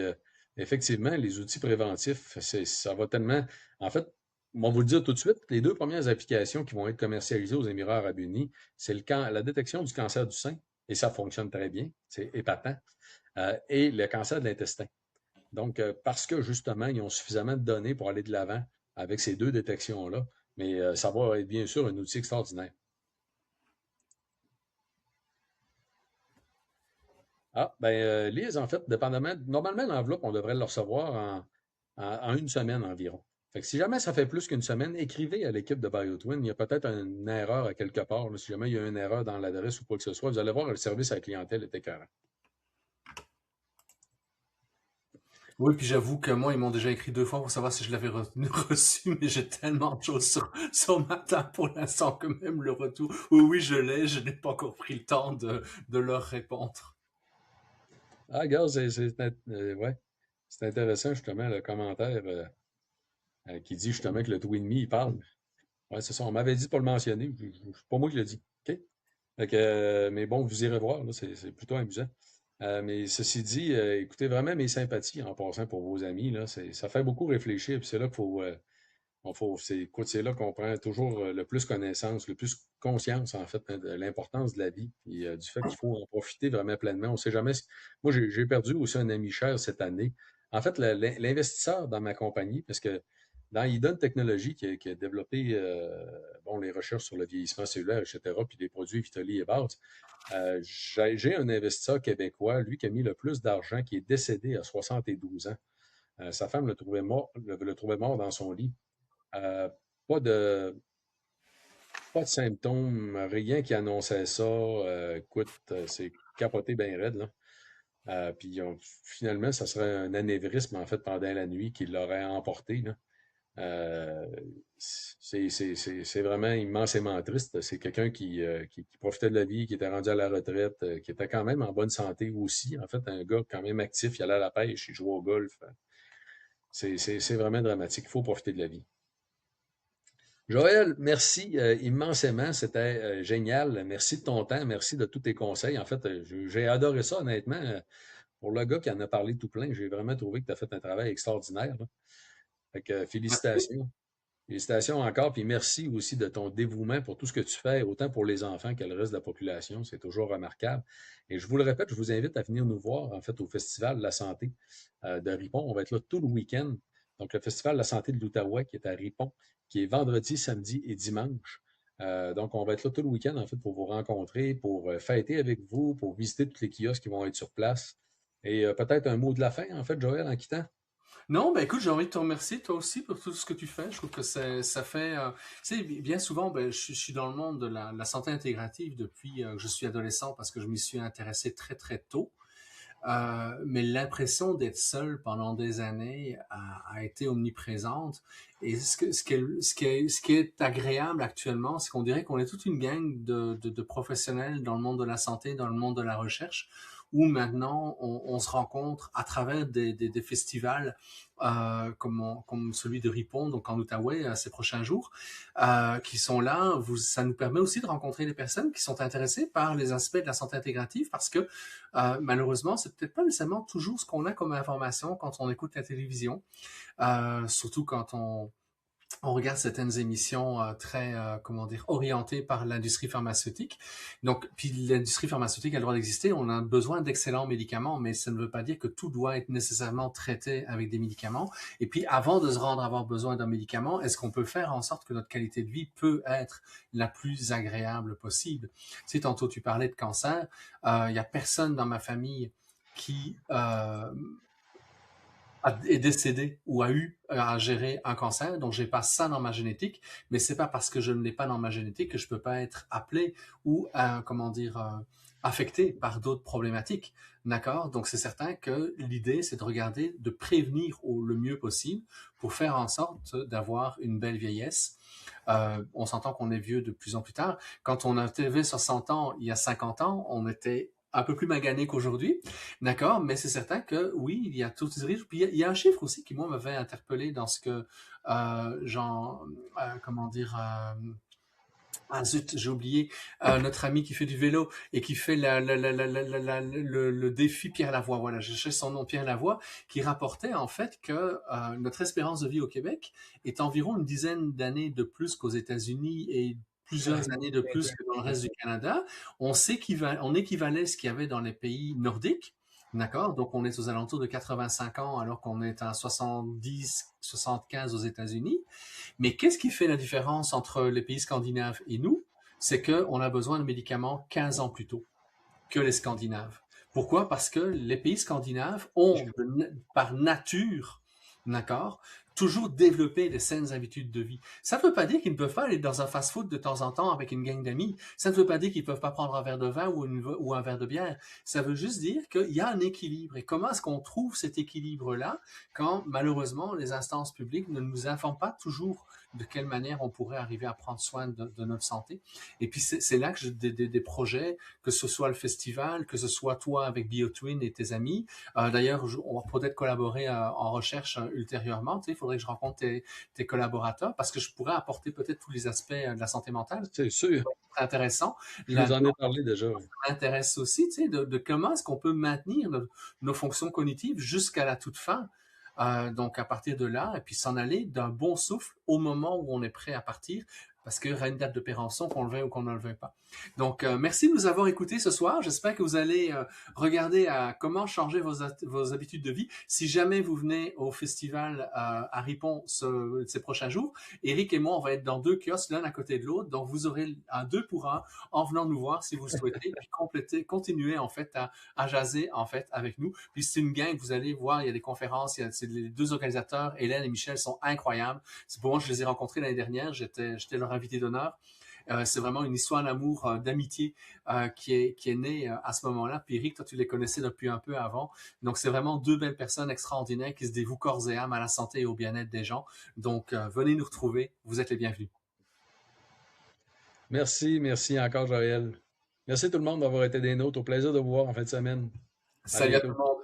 effectivement, les outils préventifs, ça va tellement. En fait, on va vous le dire tout de suite, les 2 premières applications qui vont être commercialisées aux Émirats arabes unis, c'est la détection du cancer du sein, et ça fonctionne très bien, c'est épatant, et le cancer de l'intestin. Donc, parce que justement, ils ont suffisamment de données pour aller de l'avant avec ces 2 détections-là, mais ça va être bien sûr un outil extraordinaire. Ah, ben, Lise, en fait, dépendamment, normalement, l'enveloppe, on devrait le recevoir en une semaine environ. Fait que si jamais ça fait plus qu'une semaine, écrivez à l'équipe de BioTwin. Il y a peut-être une erreur à quelque part, là. Si jamais il y a une erreur dans l'adresse ou quoi que ce soit, vous allez voir, le service à la clientèle est écœurant. Oui, puis j'avoue que moi, ils m'ont déjà écrit 2 fois pour savoir si je l'avais reçu, mais j'ai tellement de choses sur ma table pour l'instant que même le retour, oui, oui, je n'ai pas encore pris le temps de leur répondre. Ah, regarde, ouais, c'est intéressant, justement, le commentaire qui dit justement que le Twin Me, il parle. Ouais, c'est ça. On m'avait dit de pas le mentionner. C'est pas moi qui l'ai dit. OK? Fait que, mais bon, vous irez voir, là, c'est plutôt amusant. Mais ceci dit, écoutez vraiment mes sympathies en passant pour vos amis. Là, ça fait beaucoup réfléchir. Puis c'est là qu'il faut, écoute, c'est là qu'on prend toujours le plus connaissance, le plus conscience, en fait, hein, de l'importance de la vie et du fait qu'il faut en profiter vraiment pleinement. On ne sait jamais. Moi, j'ai perdu aussi un ami cher cette année. En fait, l'investisseur dans ma compagnie, parce que dans Eden Technologies, qui a développé bon, les recherches sur le vieillissement cellulaire, etc., puis des produits Vitali et Base, j'ai un investisseur québécois, lui, qui a mis le plus d'argent, qui est décédé à 72 ans. Sa femme le trouvait mort dans son lit. Euh, pas de, pas de symptômes, rien qui annonçait ça. Écoute, c'est capoté bien raide, là. Puis finalement, ça serait un anévrisme, en fait, pendant la nuit qui l'aurait emporté, là. Euh, c'est vraiment immensément triste. C'est quelqu'un qui profitait de la vie, qui était rendu à la retraite, qui était quand même en bonne santé aussi. En fait, un gars quand même actif, il allait à la pêche, il jouait au golf. C'est vraiment dramatique. Il faut profiter de la vie. Joël, merci immensément. C'était génial. Merci de ton temps. Merci de tous tes conseils. En fait, j'ai adoré ça, honnêtement. Pour le gars qui en a parlé tout plein, j'ai vraiment trouvé que tu as fait un travail extraordinaire, là. Fait que Merci. félicitations. Félicitations encore. Puis merci aussi de ton dévouement pour tout ce que tu fais, autant pour les enfants que le reste de la population. C'est toujours remarquable. Et je vous le répète, je vous invite à venir nous voir, en fait, au Festival de la santé de Ripon. On va être là tout le week-end. Donc, le Festival de la santé de l'Outaouais qui est à Ripon, qui est vendredi, samedi et dimanche. Donc, on va être là tout le week-end, en fait, pour vous rencontrer, pour fêter avec vous, pour visiter tous les kiosques qui vont être sur place. Et peut-être un mot de la fin, en fait, Joël, en quittant. Non, ben écoute, j'ai envie de te remercier toi aussi pour tout ce que tu fais. Je trouve que ça fait, tu sais, bien souvent, ben, je suis dans le monde de la santé intégrative depuis que je suis adolescent parce que je m'y suis intéressé très très tôt. Mais l'impression d'être seul pendant des années a été omniprésente. Et ce qui est agréable actuellement, c'est qu'on dirait qu'on est toute une gang de professionnels dans le monde de la santé, dans le monde de la recherche, où maintenant on se rencontre à travers des festivals comme celui de Ripon, donc en Outaouais, ces prochains jours, qui sont là. Ça nous permet aussi de rencontrer des personnes qui sont intéressées par les aspects de la santé intégrative parce que malheureusement, c'est peut-être pas nécessairement toujours ce qu'on a comme information quand on écoute la télévision, surtout quand on regarde certaines émissions très, comment dire, orientées par l'industrie pharmaceutique. Donc, puis l'industrie pharmaceutique a le droit d'exister. On a besoin d'excellents médicaments, mais ça ne veut pas dire que tout doit être nécessairement traité avec des médicaments. Et puis, avant de se rendre à avoir besoin d'un médicament, est-ce qu'on peut faire en sorte que notre qualité de vie peut être la plus agréable possible? Tu sais, tantôt tu parlais de cancer. Il y a personne dans ma famille qui est décédé ou a eu à gérer un cancer, donc j'ai pas ça dans ma génétique, mais c'est pas parce que je ne l'ai pas dans ma génétique que je peux pas être appelé ou comment dire affecté par d'autres problématiques, d'accord? Donc c'est certain que l'idée c'est de regarder, de prévenir le mieux possible pour faire en sorte d'avoir une belle vieillesse. On s'entend qu'on est vieux de plus en plus tard. Quand on a TV sur 100 ans, il y a 50 ans, on était un peu plus magané qu'aujourd'hui, d'accord, mais c'est certain que oui, il y a tous ces risques. Puis il y a un chiffre aussi qui, moi, m'avait interpellé dans ce que comment dire, ah zut, j'ai oublié notre ami qui fait du vélo et qui fait le défi Pierre Lavoie. Voilà, je cherche son nom, Pierre Lavoie, qui rapportait en fait que notre espérance de vie au Québec est environ une dizaine d'années de plus qu'aux États-Unis et plusieurs années de plus que dans le reste du Canada. On équivalait ce qu'il y avait dans les pays nordiques. D'accord? Donc, on est aux alentours de 85 ans alors qu'on est à 70, 75 aux États-Unis. Mais qu'est-ce qui fait la différence entre les pays scandinaves et nous? C'est qu'on a besoin de médicaments 15 ans plus tôt que les Scandinaves. Pourquoi? Parce que les pays scandinaves ont, par nature, d'accord, toujours développé des saines habitudes de vie. Ça ne veut pas dire qu'ils ne peuvent pas aller dans un fast-food de temps en temps avec une gang d'amis. Ça ne veut pas dire qu'ils ne peuvent pas prendre un verre de vin ou un verre de bière. Ça veut juste dire qu'il y a un équilibre. Et comment est-ce qu'on trouve cet équilibre-là quand, malheureusement, les instances publiques ne nous informent pas toujours de quelle manière on pourrait arriver à prendre soin de notre santé. Et puis, c'est là que des projets, que ce soit le festival, que ce soit toi avec BioTwin et tes amis. D'ailleurs, on va peut-être collaborer en recherche ultérieurement. Tu sais, il faudrait que je rencontre tes collaborateurs parce que je pourrais apporter peut-être tous les aspects de la santé mentale. C'est sûr. C'est intéressant. Je vous en ai parlé déjà. Ça m'intéresse aussi, tu sais, de comment est-ce qu'on peut maintenir nos fonctions cognitives jusqu'à la toute fin. Donc, à partir de là, et puis s'en aller d'un bon souffle au moment où on est prêt à partir, parce qu'il y aura une date de péremption, qu'on le veuille ou qu'on ne le veuille pas. Donc, merci de nous avoir écoutés ce soir. J'espère que vous allez regarder à comment changer vos habitudes de vie. Si jamais vous venez au festival à Ripon ces prochains jours, Eric et moi, on va être dans 2 kiosques, l'un à côté de l'autre. Donc, vous aurez un 2 pour 1 en venant nous voir si vous le souhaitez, puis continuer en fait à jaser en fait avec nous. Puis c'est une gang, vous allez voir, il y a des conférences, c'est les 2 organisateurs, Hélène et Michel, sont incroyables. C'est pour moi, je les ai rencontrés l'année dernière, j'étais leur invité d'honneur. C'est vraiment une histoire d'amour, d'amitié qui est née à ce moment-là. Puis Eric, toi, tu les connaissais depuis un peu avant. Donc, c'est vraiment 2 belles personnes extraordinaires qui se dévouent corps et âme à la santé et au bien-être des gens. Donc, venez nous retrouver. Vous êtes les bienvenus. Merci, merci encore, Joël. Merci tout le monde d'avoir été des nôtres. Au plaisir de vous voir en fin de semaine. À Salut à tout le bientôt. monde.